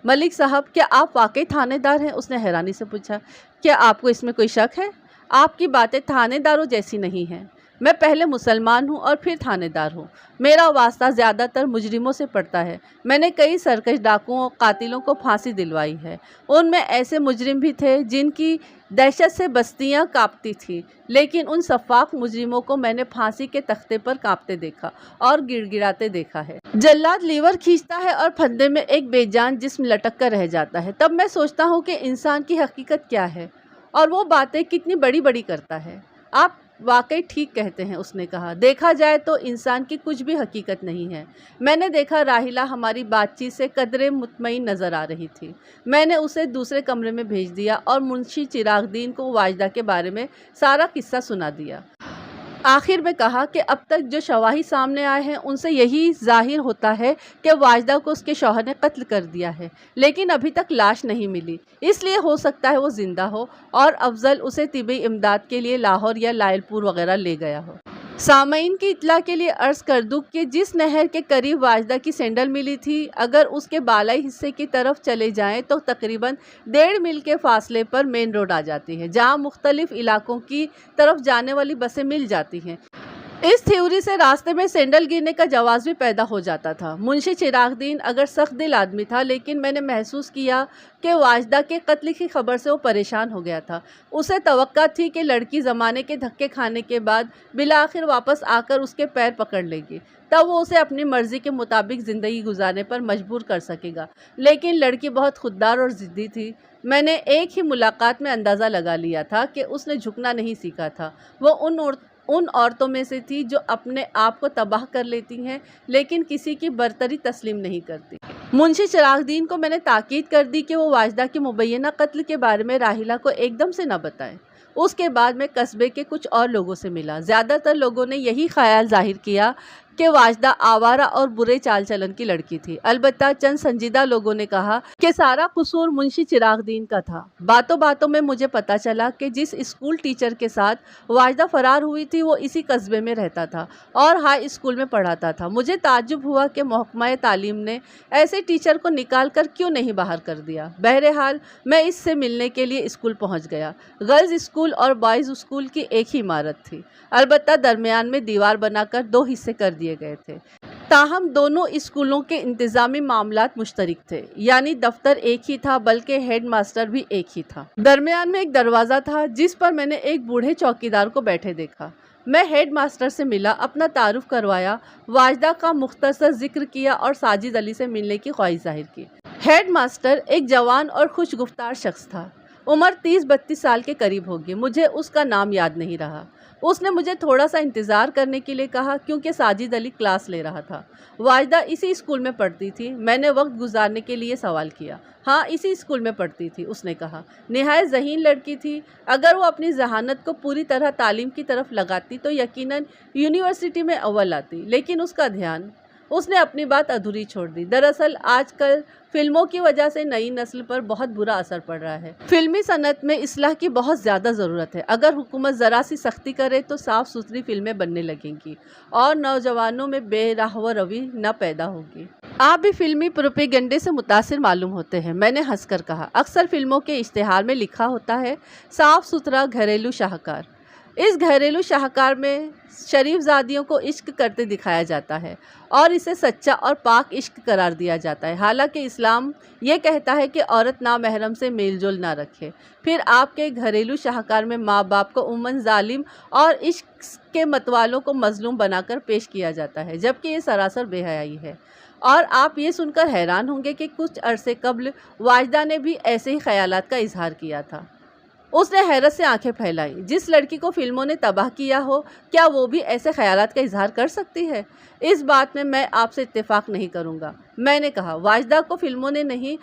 ملک صاحب، کیا آپ واقعی تھانے دار ہیں؟ اس نے حیرانی سے پوچھا۔ کیا آپ کو اس میں کوئی شک ہے؟ آپ کی باتیں تھانے داروں جیسی نہیں ہیں۔ میں پہلے مسلمان ہوں اور پھر تھانے دار ہوں۔ میرا واسطہ زیادہ تر مجرموں سے پڑتا ہے۔ میں نے کئی سرکش ڈاکوؤں اور قاتلوں کو پھانسی دلوائی ہے۔ ان میں ایسے مجرم بھی تھے جن کی دہشت سے بستیاں کانپتی تھیں، لیکن ان شفاق مجرموں کو میں نے پھانسی کے تختے پر کانپتے دیکھا اور گڑ گڑاتے دیکھا ہے۔ جلاد لیور کھینچتا ہے اور پھندے میں ایک بے جان جسم لٹک کر رہ جاتا ہے۔ تب میں سوچتا ہوں کہ انسان کی حقیقت کیا ہے اور وہ باتیں کتنی بڑی بڑی کرتا ہے۔ آپ واقعی ٹھیک کہتے ہیں، اس نے کہا۔ دیکھا جائے تو انسان کی کچھ بھی حقیقت نہیں ہے۔ میں نے دیکھا راحیلہ ہماری بات چیت سے قدرے مطمئن نظر آ رہی تھی۔ میں نے اسے دوسرے کمرے میں بھیج دیا اور منشی چراغ دین کو واجدہ کے بارے میں سارا قصہ سنا دیا۔ آخر میں کہا کہ اب تک جو شواہد سامنے آئے ہیں ان سے یہی ظاہر ہوتا ہے کہ واجدہ کو اس کے شوہر نے قتل کر دیا ہے، لیکن ابھی تک لاش نہیں ملی، اس لیے ہو سکتا ہے وہ زندہ ہو اور افضل اسے طبی امداد کے لیے لاہور یا لائل پور وغیرہ لے گیا ہو۔ سامعین کی اطلاع کے لیے عرض کر دوں کہ جس نہر کے قریب واجدہ کی سینڈل ملی تھی، اگر اس کے بالائی حصے کی طرف چلے جائیں تو تقریباً 1.5 میل کے فاصلے پر مین روڈ آ جاتی ہے، جہاں مختلف علاقوں کی طرف جانے والی بسیں مل جاتی ہیں۔ اس تھیوری سے راستے میں سینڈل گرنے کا جواز بھی پیدا ہو جاتا تھا۔ منشی چراغ دین اگر سخت دل آدمی تھا، لیکن میں نے محسوس کیا کہ واجدہ کے قتل کی خبر سے وہ پریشان ہو گیا تھا۔ اسے توقع تھی کہ لڑکی زمانے کے دھکے کھانے کے بعد بالآخر واپس آ کر اس کے پیر پکڑ لے گی، تب وہ اسے اپنی مرضی کے مطابق زندگی گزارنے پر مجبور کر سکے گا۔ لیکن لڑکی بہت خوددار اور ضدی تھی۔ میں نے ایک ہی ملاقات میں اندازہ لگا لیا تھا کہ اس نے جھکنا نہیں سیکھا تھا۔ وہ ان عورتوں میں سے تھی جو اپنے آپ کو تباہ کر لیتی ہیں لیکن کسی کی برتری تسلیم نہیں کرتی۔ منشی چراغ دین کو میں نے تاکید کر دی کہ وہ واجدہ کے مبینہ قتل کے بارے میں راحیلہ کو ایک دم سے نہ بتائیں۔ اس کے بعد میں قصبے کے کچھ اور لوگوں سے ملا۔ زیادہ تر لوگوں نے یہی خیال ظاہر کیا کہ واجدہ آوارہ اور برے چال چلن کی لڑکی تھی۔ البتہ چند سنجیدہ لوگوں نے کہا کہ سارا قصور منشی چراغ دین کا تھا۔ باتوں باتوں میں مجھے پتہ چلا کہ جس اسکول ٹیچر کے ساتھ واجدہ فرار ہوئی تھی وہ اسی قصبے میں رہتا تھا اور ہائی اسکول میں پڑھاتا تھا۔ مجھے تعجب ہوا کہ محکمہ تعلیم نے ایسے ٹیچر کو نکال کر کیوں نہیں باہر کر دیا۔ بہرحال میں اس سے ملنے کے لیے اسکول پہنچ گیا۔ گرلز اسکول اور بوائز اسکول کی ایک ہی عمارت تھی، البتہ درمیان میں دیوار بنا کر 2 حصے کر دیے گئے تھے۔ تاہم دونوں اسکولوں کے انتظامی معاملات مشترک تھے، یعنی دفتر ایک ہی تھا بلکہ ہیڈ ماسٹر بھی ایک ہی تھا۔ درمیان میں ایک دروازہ تھا جس پر میں نے ایک بوڑھے چوکیدار کو بیٹھے دیکھا۔ میں ہیڈ ماسٹر سے ملا، اپنا تعارف کروایا، واجدہ کا مختصر ذکر کیا اور ساجد علی سے ملنے کی خواہش ظاہر کی۔ ہیڈ ماسٹر ایک جوان اور خوش گفتار شخص تھا، عمر 30-32 سال کے قریب ہوگی، مجھے اس کا نام یاد نہیں رہا۔ اس نے مجھے تھوڑا سا انتظار کرنے کے لیے کہا کیونکہ ساجد علی کلاس لے رہا تھا۔ واجدہ اسی اسکول میں پڑھتی تھی؟ میں نے وقت گزارنے کے لیے سوال کیا۔ ہاں، اسی اسکول میں پڑھتی تھی، اس نے کہا۔ نہایت ذہین لڑکی تھی۔ اگر وہ اپنی ذہانت کو پوری طرح تعلیم کی طرف لگاتی تو یقیناً یونیورسٹی میں اول آتی، لیکن اس کا دھیان، اس نے اپنی بات ادھوری چھوڑ دی۔ دراصل آج کل فلموں کی وجہ سے نئی نسل پر بہت برا اثر پڑ رہا ہے۔ فلمی صنعت میں اصلاح کی بہت زیادہ ضرورت ہے۔ اگر حکومت ذرا سی سختی کرے تو صاف ستھری فلمیں بننے لگیں گی اور نوجوانوں میں بے رحم روی نہ پیدا ہوگی۔ آپ بھی فلمی پروپیگنڈے سے متاثر معلوم ہوتے ہیں، میں نے ہنس کر کہا۔ اکثر فلموں کے اشتہار میں لکھا ہوتا ہے صاف ستھرا گھریلو شاہکار۔ اس گھریلو شاہکار میں شریف زادیوں کو عشق کرتے دکھایا جاتا ہے اور اسے سچا اور پاک عشق قرار دیا جاتا ہے، حالانکہ اسلام یہ کہتا ہے کہ عورت نامحرم سے میل جول نہ رکھے۔ پھر آپ کے گھریلو شاہکار میں ماں باپ کو عموماً ظالم اور عشق کے متوالوں کو مظلوم بنا کر پیش کیا جاتا ہے، جبکہ یہ سراسر بے حیائی ہے۔ اور آپ یہ سن کر حیران ہوں گے کہ کچھ عرصے قبل واجدہ نے بھی ایسے ہی خیالات کا اظہار کیا تھا۔ اس نے حیرت سے آنکھیں پھیلائیں۔ جس لڑکی کو فلموں نے تباہ کیا ہو، کیا وہ بھی ایسے خیالات کا اظہار کر سکتی ہے؟ اس بات میں آپ سے اتفاق نہیں کروں گا، میں نے کہا۔ واجدہ کو فلموں نے نہیں،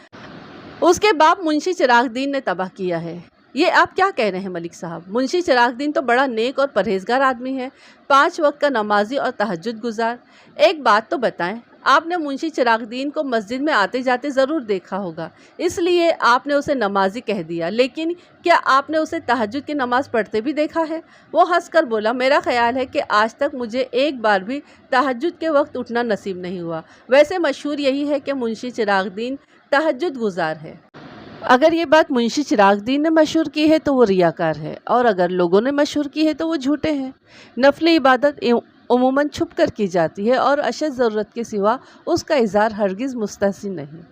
اس کے باپ منشی چراغ دین نے تباہ کیا ہے۔ یہ آپ کیا کہہ رہے ہیں ملک صاحب؟ منشی چراغ دین تو بڑا نیک اور پرہیزگار آدمی ہے، 5 وقت کا نمازی اور تہجد گزار۔ ایک بات تو بتائیں، آپ نے منشی چراغ دین کو مسجد میں آتے جاتے ضرور دیکھا ہوگا، اس لیے آپ نے اسے نمازی کہہ دیا، لیکن کیا آپ نے اسے تہجد کی نماز پڑھتے بھی دیکھا ہے؟ وہ ہنس کر بولا، میرا خیال ہے کہ آج تک مجھے ایک بار بھی تہجد کے وقت اٹھنا نصیب نہیں ہوا۔ ویسے مشہور یہی ہے کہ منشی چراغ دین تہجد گزار ہے۔ اگر یہ بات منشی چراغ دین نے مشہور کی ہے تو وہ ریاکار ہے، اور اگر لوگوں نے مشہور کی ہے تو وہ جھوٹے ہیں۔ نفل عبادت عموماً چھپ کر کی جاتی ہے اور اشد ضرورت کے سوا اس کا اظہار ہرگز مستحسن نہیں۔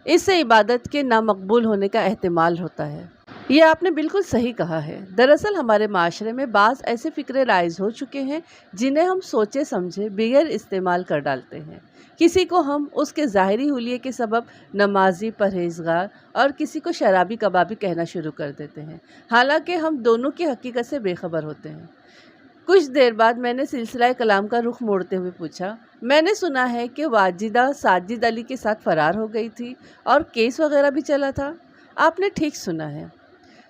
اس سے عبادت کے نامقبول ہونے کا احتمال ہوتا ہے۔ یہ آپ نے بالکل صحیح کہا ہے۔ دراصل ہمارے معاشرے میں بعض ایسے فکرے رائج ہو چکے ہیں جنہیں ہم سوچے سمجھے بغیر استعمال کر ڈالتے ہیں۔ کسی کو ہم اس کے ظاہری حلیے کے سبب نمازی، پرہیزگار، اور کسی کو شرابی کبابی کہنا شروع کر دیتے ہیں، حالانکہ ہم دونوں کی حقیقت سے بے خبر ہوتے ہیں۔ کچھ دیر بعد میں نے سلسلہ کلام کا رخ موڑتے ہوئے پوچھا، میں نے سنا ہے کہ واجدہ ساجد علی کے ساتھ فرار ہو گئی تھی اور کیس وغیرہ بھی چلا تھا۔ آپ نے ٹھیک سنا ہے۔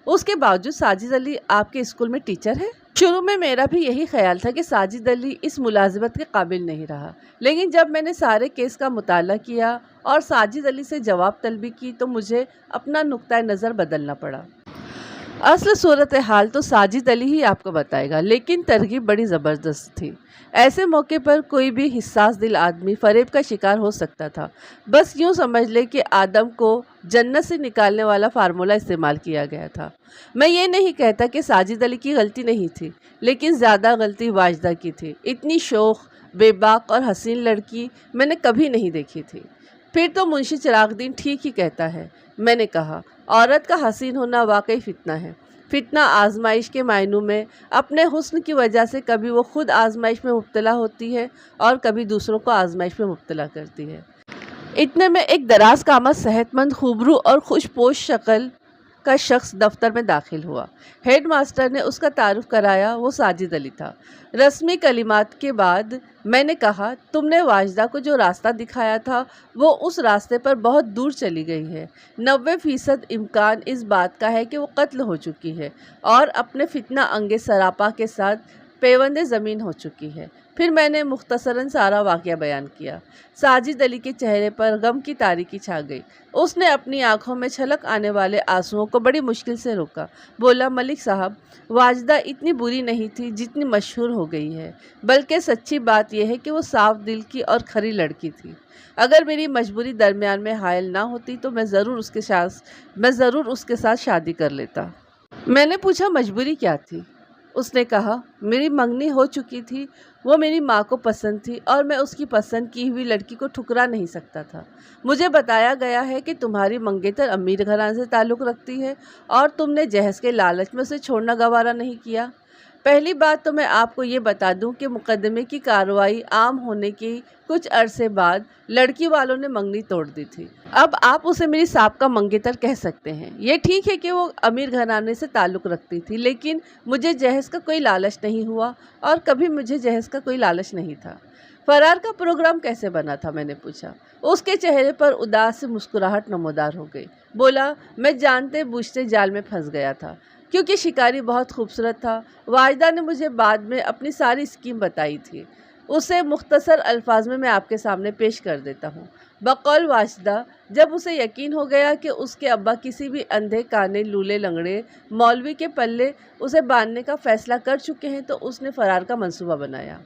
اس کے باوجود ساجد علی آپ کے اسکول میں ٹیچر ہے؟ شروع میں میرا بھی یہی خیال تھا کہ ساجد علی اس ملازمت کے قابل نہیں رہا، لیکن جب میں نے سارے کیس کا مطالعہ کیا اور ساجد علی سے جواب طلبی کی تو مجھے اپنا نقطۂ نظر بدلنا پڑا۔ اصل صورتحال تو ساجد علی ہی آپ کو بتائے گا، لیکن ترغیب بڑی زبردست تھی۔ ایسے موقع پر کوئی بھی حساس دل آدمی فریب کا شکار ہو سکتا تھا۔ بس یوں سمجھ لے کہ آدم کو جنت سے نکالنے والا فارمولہ استعمال کیا گیا تھا۔ میں یہ نہیں کہتا کہ ساجد علی کی غلطی نہیں تھی، لیکن زیادہ غلطی واجدہ کی تھی۔ اتنی شوخ، بے باک اور حسین لڑکی میں نے کبھی نہیں دیکھی تھی۔ پھر تو منشی چراغ دین ٹھیک ہی کہتا ہے، میں نے کہا، عورت کا حسین ہونا واقعی فتنہ ہے۔ فتنہ آزمائش کے معنوں میں اپنے حسن کی وجہ سے کبھی وہ خود آزمائش میں مبتلا ہوتی ہے اور کبھی دوسروں کو آزمائش میں مبتلا کرتی ہے۔ اتنے میں ایک دراز قامت، صحت مند، خوبرو اور خوش پوش شکل کا شخص دفتر میں داخل ہوا۔ ہیڈ ماسٹر نے اس کا تعارف کرایا، وہ ساجد علی تھا۔ رسمی کلمات کے بعد میں نے کہا، تم نے واجدہ کو جو راستہ دکھایا تھا وہ اس راستے پر بہت دور چلی گئی ہے۔ 90% امکان اس بات کا ہے کہ وہ قتل ہو چکی ہے اور اپنے فتنہ انگیز سراپا کے ساتھ پیوند زمین ہو چکی ہے۔ پھر میں نے مختصراً سارا واقعہ بیان کیا۔ ساجد علی کے چہرے پر غم کی تاریکی چھا گئی۔ اس نے اپنی آنکھوں میں چھلک آنے والے آنسوؤں کو بڑی مشکل سے روکا۔ بولا، ملک صاحب، واجدہ اتنی بری نہیں تھی جتنی مشہور ہو گئی ہے، بلکہ سچی بات یہ ہے کہ وہ صاف دل کی اور کھری لڑکی تھی۔ اگر میری مجبوری درمیان میں حائل نہ ہوتی تو میں ضرور اس کے ساتھ شادی کر لیتا۔ میں نے پوچھا، مجبوری کیا تھی؟ اس نے کہا، میری منگنی ہو چکی تھی، وہ میری ماں کو پسند تھی اور میں اس کی پسند کی ہوئی لڑکی کو ٹھکرا نہیں سکتا تھا۔ مجھے بتایا گیا ہے کہ تمہاری منگیتر امیر گھرانے سے تعلق رکھتی ہے اور تم نے جہیز کے لالچ میں اسے چھوڑنا گوارا نہیں کیا۔ پہلی بات تو میں آپ کو یہ بتا دوں کہ مقدمے کی کارروائی عام ہونے کی کچھ عرصے بعد لڑکی والوں نے منگنی توڑ دی تھی۔ اب آپ اسے میری سابقہ منگیتر کہہ سکتے ہیں۔ یہ ٹھیک ہے کہ وہ امیر گھرانے سے تعلق رکھتی تھی، لیکن مجھے جہیز کا کوئی لالچ نہیں ہوا اور کبھی مجھے جہیز کا کوئی لالچ نہیں تھا۔ فرار کا پروگرام کیسے بنا تھا؟ میں نے پوچھا۔ اس کے چہرے پر اداس سے مسکراہٹ نمودار ہو گئی۔ بولا، میں جانتے بوجھتے جال میں پھنس گیا تھا، کیونکہ شکاری بہت خوبصورت تھا۔ واجدہ نے مجھے بعد میں اپنی ساری اسکیم بتائی تھی، اسے مختصر الفاظ میں آپ کے سامنے پیش کر دیتا ہوں۔ بقول واجدہ، جب اسے یقین ہو گیا کہ اس کے ابا کسی بھی اندھے کانے لولے لنگڑے مولوی کے پلے اسے باندھنے کا فیصلہ کر چکے ہیں تو اس نے فرار کا منصوبہ بنایا۔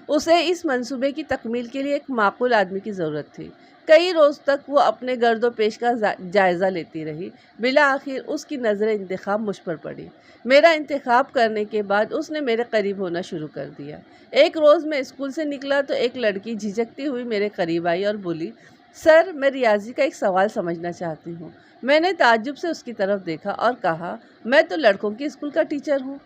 اسے اس منصوبے کی تکمیل کے لیے ایک معقول آدمی کی ضرورت تھی۔ کئی روز تک وہ اپنے گرد و پیش کا جائزہ لیتی رہی۔ بالآخر اس کی نظر انتخاب مجھ پر پڑی۔ میرا انتخاب کرنے کے بعد اس نے میرے قریب ہونا شروع کر دیا۔ ایک روز میں اسکول سے نکلا تو ایک لڑکی جھجکتی ہوئی میرے قریب آئی اور بولی، سر، میں ریاضی کا ایک سوال سمجھنا چاہتی ہوں۔ میں نے تعجب سے اس کی طرف دیکھا اور کہا، میں تو لڑکوں کی اسکول کا ٹیچر ہوں،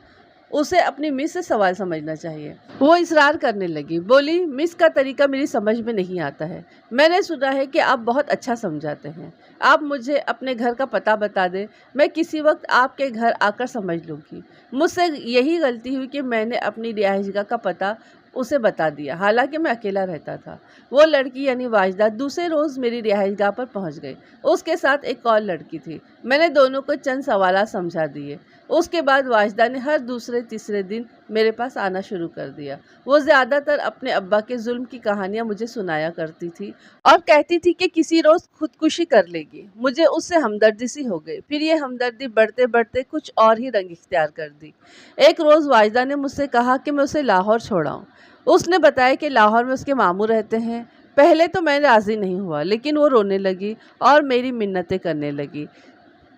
اسے اپنی مس سے سوال سمجھنا چاہیے۔ وہ اصرار کرنے لگی، بولی، مس کا طریقہ میری سمجھ میں نہیں آتا ہے۔ میں نے سنا ہے کہ آپ بہت اچھا سمجھاتے ہیں۔ آپ مجھے اپنے گھر کا پتہ بتا دیں، میں کسی وقت آپ کے گھر آ کر سمجھ لوں گی۔ مجھ سے یہی غلطی ہوئی کہ میں نے اپنی رہائش گاہ کا پتہ اسے بتا دیا، حالانکہ میں اکیلا رہتا تھا۔ وہ لڑکی یعنی واجدہ دوسرے روز میری رہائش گاہ پر پہنچ گئی۔ اس کے ساتھ ایک اور لڑکی تھی۔ میں نے دونوں کو چند سوالات سمجھا دیے۔ اس کے بعد واجدہ نے ہر دوسرے تیسرے دن میرے پاس آنا شروع کر دیا۔ وہ زیادہ تر اپنے ابا کے ظلم کی کہانیاں مجھے سنایا کرتی تھی اور کہتی تھی کہ کسی روز خودکشی کر لے گی۔ مجھے اس سے ہمدردی سی ہو گئی، پھر یہ ہمدردی بڑھتے بڑھتے کچھ اور ہی رنگ اختیار کر دی۔ ایک روز واجدہ نے مجھ سے کہا کہ میں اسے لاہور چھوڑاؤں۔ اس نے بتایا کہ لاہور میں اس کے ماموں رہتے ہیں۔ پہلے تو میں راضی نہیں ہوا، لیکن وہ رونے لگی اور میری منتیں کرنے لگی۔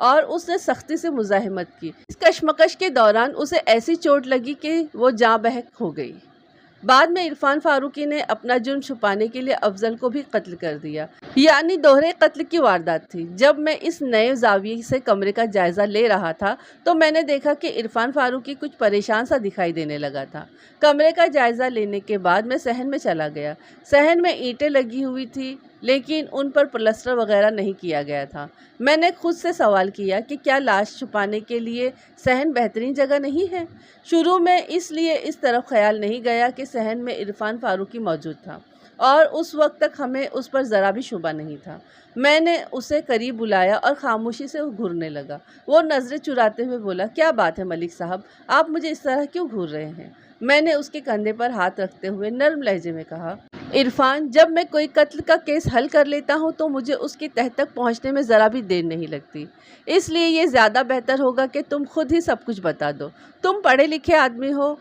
اور اس نے سختی سے مزاحمت کی۔ اس کشمکش کے دوران اسے ایسی چوٹ لگی کہ وہ جاں بحق ہو گئی۔ بعد میں عرفان فاروقی نے اپنا جرم چھپانے کے لیے افضل کو بھی قتل کر دیا، یعنی دوہرے قتل کی واردات تھی۔ جب میں اس نئے زاویے سے کمرے کا جائزہ لے رہا تھا تو میں نے دیکھا کہ عرفان فاروقی کچھ پریشان سا دکھائی دینے لگا تھا۔ کمرے کا جائزہ لینے کے بعد میں صحن میں چلا گیا۔ صحن میں اینٹیں لگی ہوئی تھی لیکن ان پر پلسٹر وغیرہ نہیں کیا گیا تھا۔ میں نے خود سے سوال کیا کہ کیا لاش چھپانے کے لیے صحن بہترین جگہ نہیں ہے؟ شروع میں اس لیے اس طرف خیال نہیں گیا کہ صحن میں عرفان فاروقی موجود تھا اور اس وقت تک ہمیں اس پر ذرا بھی شبہ نہیں تھا۔ میں نے اسے قریب بلایا اور خاموشی سے وہ گھورنے لگا۔ وہ نظریں چراتے ہوئے بولا، کیا بات ہے ملک صاحب، آپ مجھے اس طرح کیوں گھور رہے ہیں؟ میں نے اس کے کندھے پر ہاتھ رکھتے ہوئے نرم لہجے میں کہا، عرفان، جب میں کوئی قتل کا کیس حل کر لیتا ہوں تو مجھے اس کی تہہ تک پہنچنے میں ذرا بھی دیر نہیں لگتی۔ اس لیے یہ زیادہ بہتر ہوگا کہ تم خود ہی سب کچھ بتا دو۔ تم پڑھے لکھے آدمی ہو،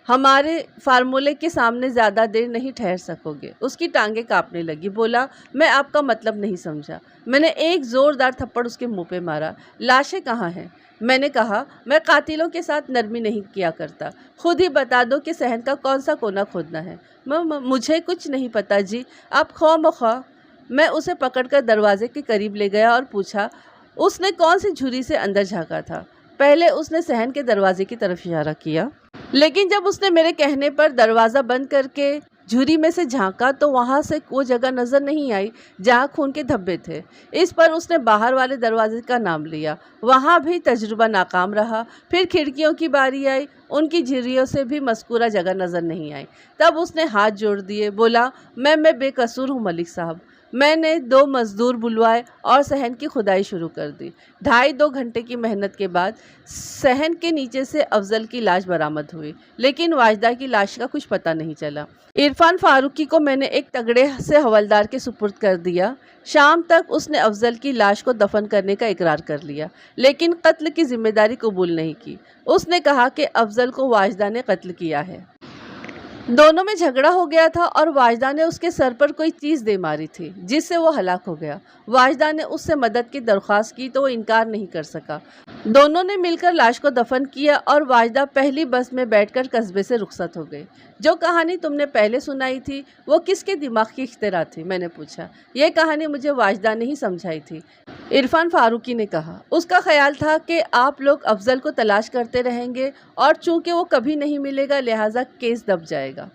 ہمارے فارمولے کے سامنے زیادہ دیر نہیں ٹھہر سکو گے۔ اس کی ٹانگیں کانپنے لگی۔ بولا، میں آپ کا مطلب نہیں سمجھا۔ میں نے ایک زوردار تھپڑ اس کے منہ پہ مارا۔ لاشیں کہاں ہیں؟ میں نے کہا، میں قاتلوں کے ساتھ نرمی نہیں کیا کرتا۔ خود ہی بتا دو کہ صحن کا کون سا کونا کھودنا ہے۔ مجھے کچھ نہیں پتا جی، آپ خواہ مخواہ۔ میں اسے پکڑ کر دروازے کے قریب لے گیا اور پوچھا، اس نے کون سی جھری سے اندر جھانکا تھا؟ پہلے اس نے صحن کے دروازے کی طرف اشارہ کیا، لیکن جب اس نے میرے کہنے پر دروازہ بند کر کے جھری میں سے جھانکا تو وہاں سے وہ جگہ نظر نہیں آئی جہاں خون کے دھبے تھے۔ اس پر اس نے باہر والے دروازے کا نام لیا۔ وہاں بھی تجربہ ناکام رہا۔ پھر کھڑکیوں کی باری آئی، ان کی جھریوں سے بھی مذکورہ جگہ نظر نہیں آئی۔ تب اس نے ہاتھ جوڑ دیے، بولا، میں بے قصور ہوں ملک صاحب۔ میں نے 2 مزدور بلوائے اور صحن کی کھدائی شروع کر دی۔ 2.5 گھنٹے کی محنت کے بعد صحن کے نیچے سے افضل کی لاش برآمد ہوئی، لیکن واجدہ کی لاش کا کچھ پتہ نہیں چلا۔ عرفان فاروقی کو میں نے ایک تگڑے سے حوالدار کے سپرد کر دیا۔ شام تک اس نے افضل کی لاش کو دفن کرنے کا اقرار کر لیا، لیکن قتل کی ذمہ داری قبول نہیں کی۔ اس نے کہا کہ افضل کو واجدہ نے قتل کیا ہے۔ دونوں میں جھگڑا ہو گیا تھا اور واجدہ نے اس کے سر پر کوئی چیز دے ماری تھی جس سے وہ ہلاک ہو گیا۔ واجدہ نے اس سے مدد کی درخواست کی تو وہ انکار نہیں کر سکا۔ دونوں نے مل کر لاش کو دفن کیا اور واجدہ پہلی بس میں بیٹھ کر قصبے سے رخصت ہو گئی۔ جو کہانی تم نے پہلے سنائی تھی وہ کس کے دماغ کی اختراع تھی؟ میں نے پوچھا۔ یہ کہانی مجھے واجدہ نے ہی سمجھائی تھی، عرفان فاروقی نے کہا۔ اس کا خیال تھا کہ آپ لوگ افضل کو تلاش کرتے رہیں گے اور چونکہ وہ کبھی نہیں ملے گا لہٰذا کیس دب جائے گا۔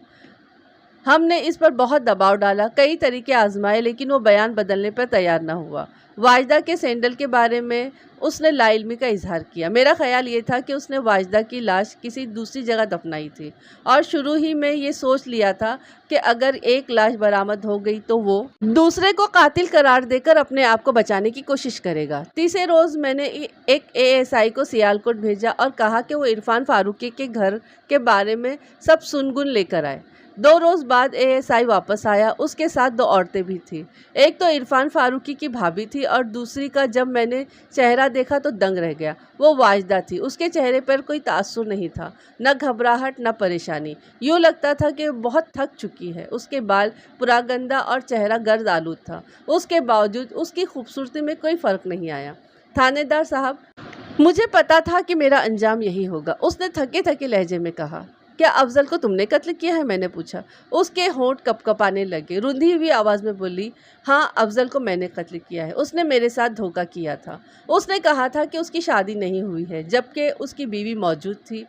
ہم نے اس پر بہت دباؤ ڈالا، کئی طریقے آزمائے، لیکن وہ بیان بدلنے پر تیار نہ ہوا۔ واجدہ کے سینڈل کے بارے میں اس نے لا علمی کا اظہار کیا۔ میرا خیال یہ تھا کہ اس نے واجدہ کی لاش کسی دوسری جگہ دفنائی تھی اور شروع ہی میں یہ سوچ لیا تھا کہ اگر ایک لاش برآمد ہو گئی تو وہ دوسرے کو قاتل قرار دے کر اپنے آپ کو بچانے کی کوشش کرے گا۔ تیسرے روز میں نے ایک ASI کو سیالکوٹ بھیجا اور کہا کہ وہ عرفان فاروقی کے گھر کے بارے میں سب سنگن لے کر آئے۔ 2 روز بعد ASI واپس آیا، اس کے ساتھ 2 عورتیں بھی تھیں۔ ایک تو عرفان فاروقی کی بھابھی تھی اور دوسری کا جب میں نے چہرہ دیکھا تو دنگ رہ گیا۔ وہ واجدہ تھی۔ اس کے چہرے پر کوئی تاثر نہیں تھا، نہ گھبراہٹ نہ پریشانی، یوں لگتا تھا کہ وہ بہت تھک چکی ہے۔ اس کے بال پراگندہ اور چہرہ گرد آلود تھا، اس کے باوجود اس کی خوبصورتی میں کوئی فرق نہیں آیا۔ تھانے دار صاحب، مجھے پتا تھا کہ میرا انجام یہی ہوگا، اس نے تھکے تھکے لہجے میں کہا۔ کیا افضل کو تم نے قتل کیا ہے؟ میں نے پوچھا۔ اس کے ہونٹ کپ کپانے لگے، رندھی ہوئی آواز میں بولی، ہاں افضل کو میں نے قتل کیا ہے۔ اس نے میرے ساتھ دھوکہ کیا تھا۔ اس نے کہا تھا کہ اس کی شادی نہیں ہوئی ہے جبکہ اس کی بیوی موجود تھی،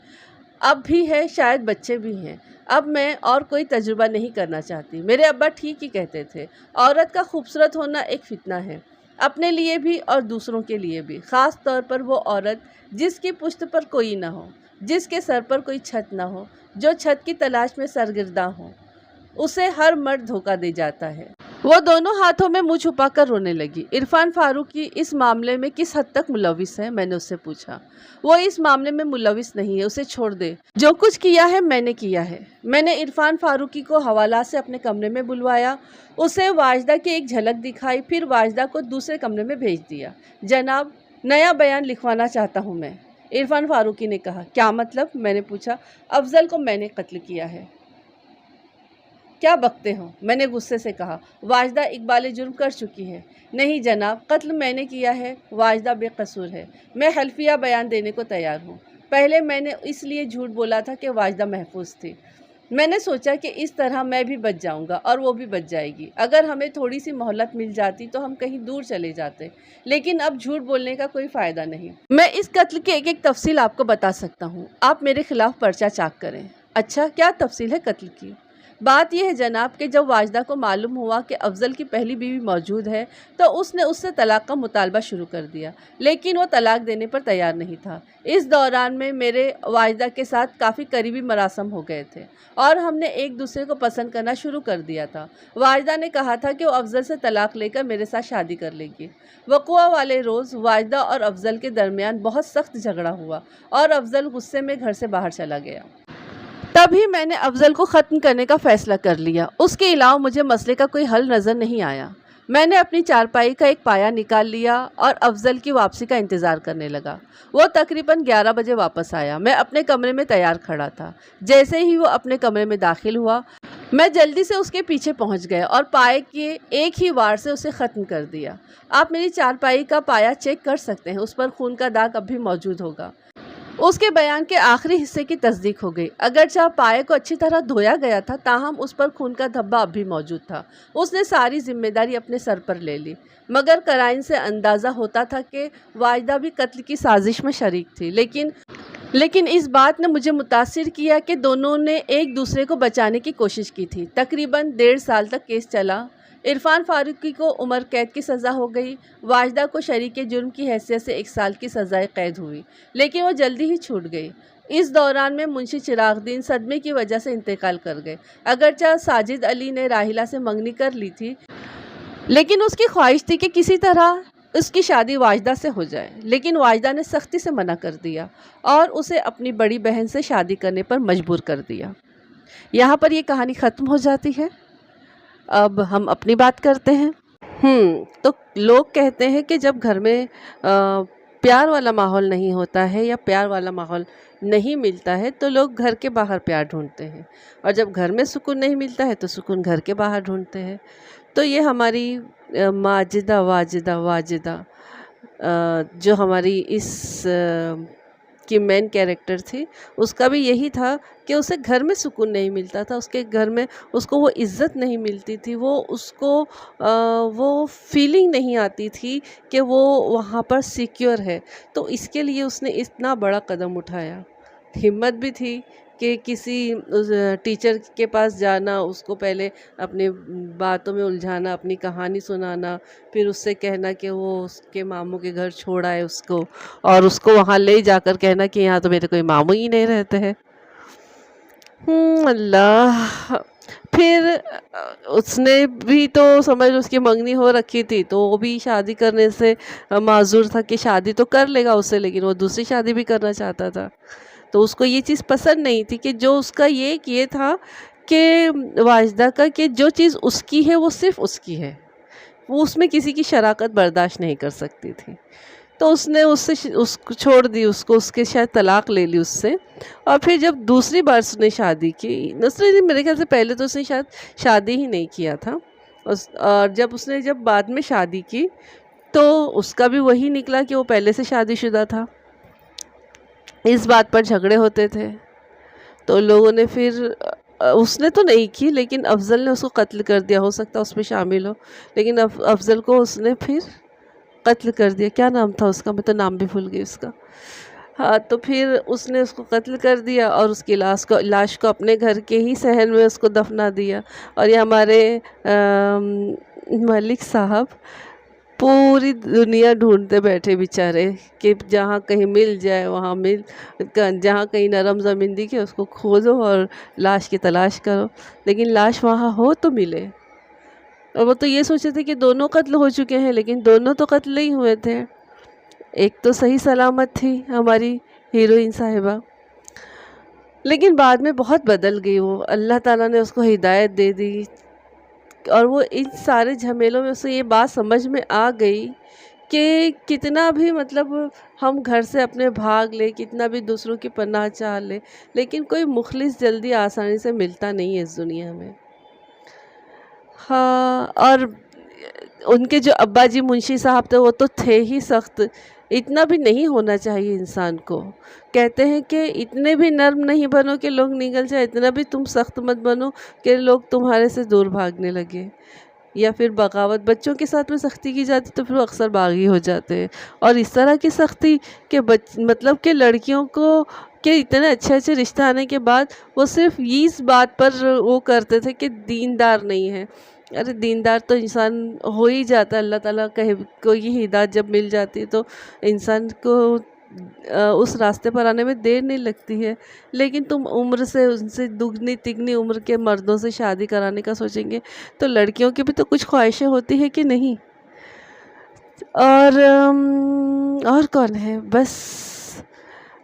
اب بھی ہے، شاید بچے بھی ہیں۔ اب میں اور کوئی تجربہ نہیں کرنا چاہتی۔ میرے ابا ٹھیک ہی کہتے تھے، عورت کا خوبصورت ہونا ایک فتنہ ہے، اپنے لیے بھی اور دوسروں کے لیے بھی، خاص طور پر وہ عورت جس کی پشت پر کوئی نہ ہو، جس کے سر پر کوئی چھت نہ ہو، جو چھت کی تلاش میں سرگرداں ہو، اسے ہر مرد دھوکہ دے جاتا ہے۔ وہ دونوں ہاتھوں میں منہ چھپا کر رونے لگی۔ عرفان فاروقی اس معاملے میں کس حد تک ملوث ہے؟ میں نے اس سے پوچھا۔ وہ اس معاملے میں ملوث نہیں ہے، اسے چھوڑ دے، جو کچھ کیا ہے میں نے کیا ہے۔ میں نے عرفان فاروقی کو حوالات سے اپنے کمرے میں بلوایا، اسے واجدہ کی ایک جھلک دکھائی، پھر واجدہ کو دوسرے کمرے میں بھیج دیا۔ جناب، نیا بیان لکھوانا چاہتا ہوں میں، عرفان فاروقی نے کہا۔ کیا مطلب؟ میں نے پوچھا۔ افضل کو میں نے قتل کیا ہے۔ کیا بکتے ہو؟ میں نے غصے سے کہا۔ واجدہ اقبال جرم کر چکی ہے۔ نہیں جناب، قتل میں نے کیا ہے، واجدہ بے قصور ہے۔ میں حلفیہ بیان دینے کو تیار ہوں۔ پہلے میں نے اس لیے جھوٹ بولا تھا کہ واجدہ محفوظ تھی۔ میں نے سوچا کہ اس طرح میں بھی بچ جاؤں گا اور وہ بھی بچ جائے گی۔ اگر ہمیں تھوڑی سی مہلت مل جاتی تو ہم کہیں دور چلے جاتے، لیکن اب جھوٹ بولنے کا کوئی فائدہ نہیں۔ میں اس قتل کی ایک ایک تفصیل آپ کو بتا سکتا ہوں۔ آپ میرے خلاف پرچہ چاک کریں۔ اچھا، کیا تفصیل ہے قتل کی؟ بات یہ ہے جناب کہ جب واجدہ کو معلوم ہوا کہ افضل کی پہلی بیوی موجود ہے تو اس نے اس سے طلاق کا مطالبہ شروع کر دیا، لیکن وہ طلاق دینے پر تیار نہیں تھا۔ اس دوران میں میرے واجدہ کے ساتھ کافی قریبی مراسم ہو گئے تھے اور ہم نے ایک دوسرے کو پسند کرنا شروع کر دیا تھا۔ واجدہ نے کہا تھا کہ وہ افضل سے طلاق لے کر میرے ساتھ شادی کر لے گی۔ وقوع والے روز واجدہ اور افضل کے درمیان بہت سخت جھگڑا ہوا اور افضل غصے میں گھر سے باہر چلا گیا۔ تبھی میں نے افضل کو ختم کرنے کا فیصلہ کر لیا۔ اس کے علاوہ مجھے مسئلے کا کوئی حل نظر نہیں آیا۔ میں نے اپنی چارپائی کا ایک پایا نکال لیا اور افضل کی واپسی کا انتظار کرنے لگا۔ وہ تقریباً 11 بجے واپس آیا۔ میں اپنے کمرے میں تیار کھڑا تھا۔ جیسے ہی وہ اپنے کمرے میں داخل ہوا، میں جلدی سے اس کے پیچھے پہنچ گیا اور پائے کے ایک ہی وار سے اسے ختم کر دیا۔ آپ میری چارپائی کا پایا چیک کر سکتے ہیں، اس پر خون کا داغ اب بھی موجود ہوگا۔ اس کے بیان کے آخری حصے کی تصدیق ہو گئی۔ اگرچہ پائے کو اچھی طرح دھویا گیا تھا، تاہم اس پر خون کا دھبا اب بھی موجود تھا۔ اس نے ساری ذمہ داری اپنے سر پر لے لی، مگر قرائن سے اندازہ ہوتا تھا کہ واجدہ بھی قتل کی سازش میں شریک تھی۔ لیکن اس بات نے مجھے متاثر کیا کہ دونوں نے ایک دوسرے کو بچانے کی کوشش کی تھی۔ تقریباً 1.5 سال تک کیس چلا۔ عرفان فاروقی کو عمر قید کی سزا ہو گئی۔ واجدہ کو شریک جرم کی حیثیت سے 1 سال کی سزائے قید ہوئی، لیکن وہ جلدی ہی چھوٹ گئی۔ اس دوران میں منشی چراغ دین صدمے کی وجہ سے انتقال کر گئے۔ اگرچہ ساجد علی نے راحلہ سے منگنی کر لی تھی، لیکن اس کی خواہش تھی کہ کسی طرح اس کی شادی واجدہ سے ہو جائے، لیکن واجدہ نے سختی سے منع کر دیا اور اسے اپنی بڑی بہن سے شادی کرنے پر مجبور کر دیا۔ یہاں پر یہ کہانی ختم ہو جاتی ہے۔ اب ہم اپنی بات کرتے ہیں۔ تو لوگ کہتے ہیں کہ جب گھر میں پیار والا ماحول نہیں ہوتا ہے یا پیار والا ماحول نہیں ملتا ہے تو لوگ گھر کے باہر پیار ڈھونڈتے ہیں، اور جب گھر میں سکون نہیں ملتا ہے تو سکون گھر کے باہر ڈھونڈتے ہیں۔ تو یہ ہماری ماجدہ واجدہ جو ہماری اس کی مین کیریکٹر تھی، اس کا بھی یہی تھا کہ اسے گھر میں سکون نہیں ملتا تھا، اس کے گھر میں اس کو وہ عزت نہیں ملتی تھی، اس کو وہ فیلنگ نہیں آتی تھی کہ وہ وہاں پر سیکیور ہے۔ تو اس کے لیے اس نے اتنا بڑا قدم اٹھایا۔ ہمت بھی تھی کہ کسی ٹیچر کے پاس جانا، اس کو پہلے اپنے باتوں میں الجھانا، اپنی کہانی سنانا، پھر اس سے کہنا کہ وہ اس کے ماموں کے گھر چھوڑ آئے اس کو، اور اس کو وہاں لے جا کر کہنا کہ یہاں تو میرے کوئی ماموں ہی نہیں رہتے ہیں۔ اللہ، پھر اس نے بھی تو سمجھ اس کی منگنی ہو رکھی تھی، تو وہ بھی شادی کرنے سے معذور تھا کہ شادی تو کر لے گا اس سے، لیکن وہ دوسری شادی بھی کرنا چاہتا تھا۔ تو اس کو یہ چیز پسند نہیں تھی کہ جو اس کا یہ تھا کہ واجدہ کا کہ جو چیز اس کی ہے وہ صرف اس کی ہے، وہ اس میں کسی کی شراکت برداشت نہیں کر سکتی تھی۔ تو اس نے اس کو چھوڑ دی، اس کے شاید طلاق لے لی اس سے، اور پھر جب دوسری بار اس نے شادی کی، میرے خیال سے پہلے تو اس نے شاید شادی ہی نہیں کیا تھا، اور جب بعد میں شادی کی تو اس کا بھی وہی نکلا کہ وہ پہلے سے شادی شدہ تھا۔ اس بات پر جھگڑے ہوتے تھے، تو لوگوں نے پھر اس نے تو نہیں کی، لیکن افضل نے اس کو قتل کر دیا، ہو سکتا اس میں شامل ہو، لیکن افضل کو اس نے پھر قتل کر دیا۔ کیا نام تھا اس کا؟ میں تو نام بھی بھول گئی اس کا۔ ہاں، تو پھر اس نے اس کو قتل کر دیا اور اس کی لاش کو اپنے گھر کے ہی صحن میں اس کو دفنا دیا۔ اور یہ ہمارے ملک صاحب پوری دنیا ڈھونڈتے بیٹھے بیچارے کہ جہاں کہیں مل جائے وہاں جہاں کہیں نرم زمین دکھے اس کو کھودو اور لاش کی تلاش کرو، لیکن لاش وہاں ہو تو ملے۔ اور وہ تو یہ سوچے تھے کہ دونوں قتل ہو چکے ہیں، لیکن دونوں تو قتل نہیں ہوئے تھے، ایک تو صحیح سلامت تھی ہماری ہیروئن صاحبہ، لیکن بعد میں بہت بدل گئی وہ۔ اللہ تعالیٰ نے اس کو ہدایت دے دی، اور وہ ان سارے جھمیلوں میں اسے یہ بات سمجھ میں آ گئی کہ کتنا بھی ہم گھر سے اپنے بھاگ لے، کتنا بھی دوسروں کی پناہ چاہ لے، لیکن کوئی مخلص جلدی آسانی سے ملتا نہیں ہے اس دنیا میں۔ ہاں، اور ان کے جو ابا جی منشی صاحب تھے وہ تو تھے ہی سخت. اتنا بھی نہیں ہونا چاہیے انسان کو. کہتے ہیں کہ اتنے بھی نرم نہیں بنو کہ لوگ نگل جائے، اتنا بھی تم سخت مت بنو کہ لوگ تمہارے سے دور بھاگنے لگے. یا پھر بغاوت، بچوں کے ساتھ میں سختی کی جاتی تو پھر وہ اکثر باغی ہو جاتے ہیں. اور اس طرح کی سختی کہ مطلب کہ لڑکیوں کو کہ اتنے اچھے اچھے رشتہ آنے کے بعد وہ صرف اس بات پر وہ کرتے تھے کہ دیندار نہیں ہے. ارے دیندار تو انسان ہو ہی جاتا ہے، اللہ تعالیٰ کو یہ ہدایت جب مل جاتی ہے تو انسان کو اس راستے پر آنے میں دیر نہیں لگتی ہے. لیکن تم عمر سے ان سے دگنی تگنی عمر کے مردوں سے شادی کرانے کا سوچیں گے تو لڑکیوں کی بھی تو کچھ خواہشیں ہوتی ہے کہ نہیں. اور کون ہے؟ بس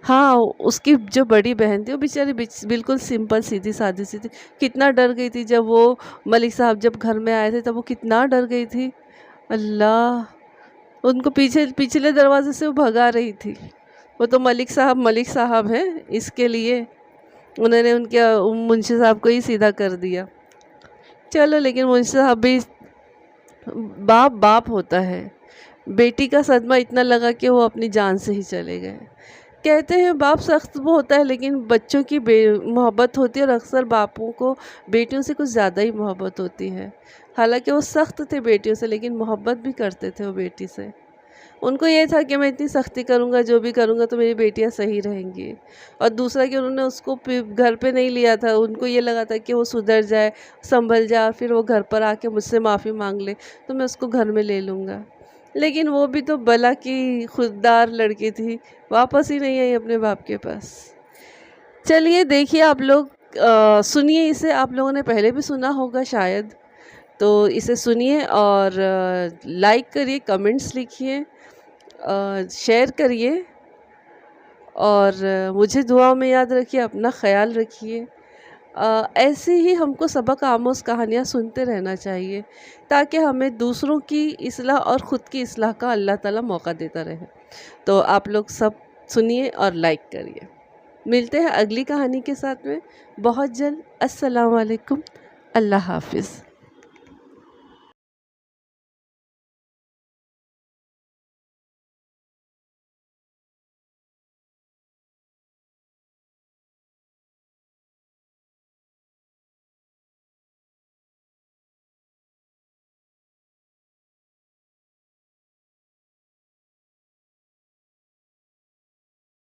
ہاں، اس کی جو بڑی بہن تھی وہ بیچاری بالکل سمپل سیدھی سادی سی تھی. کتنا ڈر گئی تھی جب وہ ملک صاحب جب گھر میں آئے تھے تب وہ کتنا ڈر گئی تھی. اللہ، ان کو پچھلے دروازے سے وہ بھگا رہی تھی. وہ تو ملک صاحب ہیں، اس کے لیے انہوں نے ان کے منشی صاحب کو ہی سیدھا کر دیا. چلو، لیکن منشی صاحب بھی باپ ہوتا ہے. بیٹی کا صدمہ اتنا لگا کہ وہ اپنی جان سے ہی چلے گئے. کہتے ہیں باپ سخت وہ ہوتا ہے لیکن بچوں کی محبت ہوتی ہے، اور اکثر باپوں کو بیٹیوں سے کچھ زیادہ ہی محبت ہوتی ہے. حالانکہ وہ سخت تھے بیٹیوں سے لیکن محبت بھی کرتے تھے وہ بیٹی سے. ان کو یہ تھا کہ میں اتنی سختی کروں گا، جو بھی کروں گا تو میری بیٹیاں صحیح رہیں گی. اور دوسرا کہ انہوں نے اس کو گھر پہ نہیں لیا تھا، ان کو یہ لگا تھا کہ وہ سدھر جائے، سنبھل جائے، اور پھر وہ گھر پر آ کے مجھ سے معافی مانگ لے تو میں اس کو گھر میں لے لوں گا. لیکن وہ بھی تو بلا کی خوددار لڑکی تھی، واپس ہی نہیں آئی اپنے باپ کے پاس. چلیے دیکھیے آپ لوگ، سنیے اسے. آپ لوگوں نے پہلے بھی سنا ہوگا شاید، تو اسے سنیے اور لائک کریے، کمنٹس لکھیے، شیئر کریے، اور مجھے دعاؤں میں یاد رکھیے. اپنا خیال رکھیے. ایسے ہی ہم کو سبق آموز کہانیاں سنتے رہنا چاہیے تاکہ ہمیں دوسروں کی اصلاح اور خود کی اصلاح کا اللہ تعالیٰ موقع دیتا رہے. تو آپ لوگ سب سنیے اور لائک کریے. ملتے ہیں اگلی کہانی کے ساتھ میں بہت جلد. السلام علیکم. اللہ حافظ.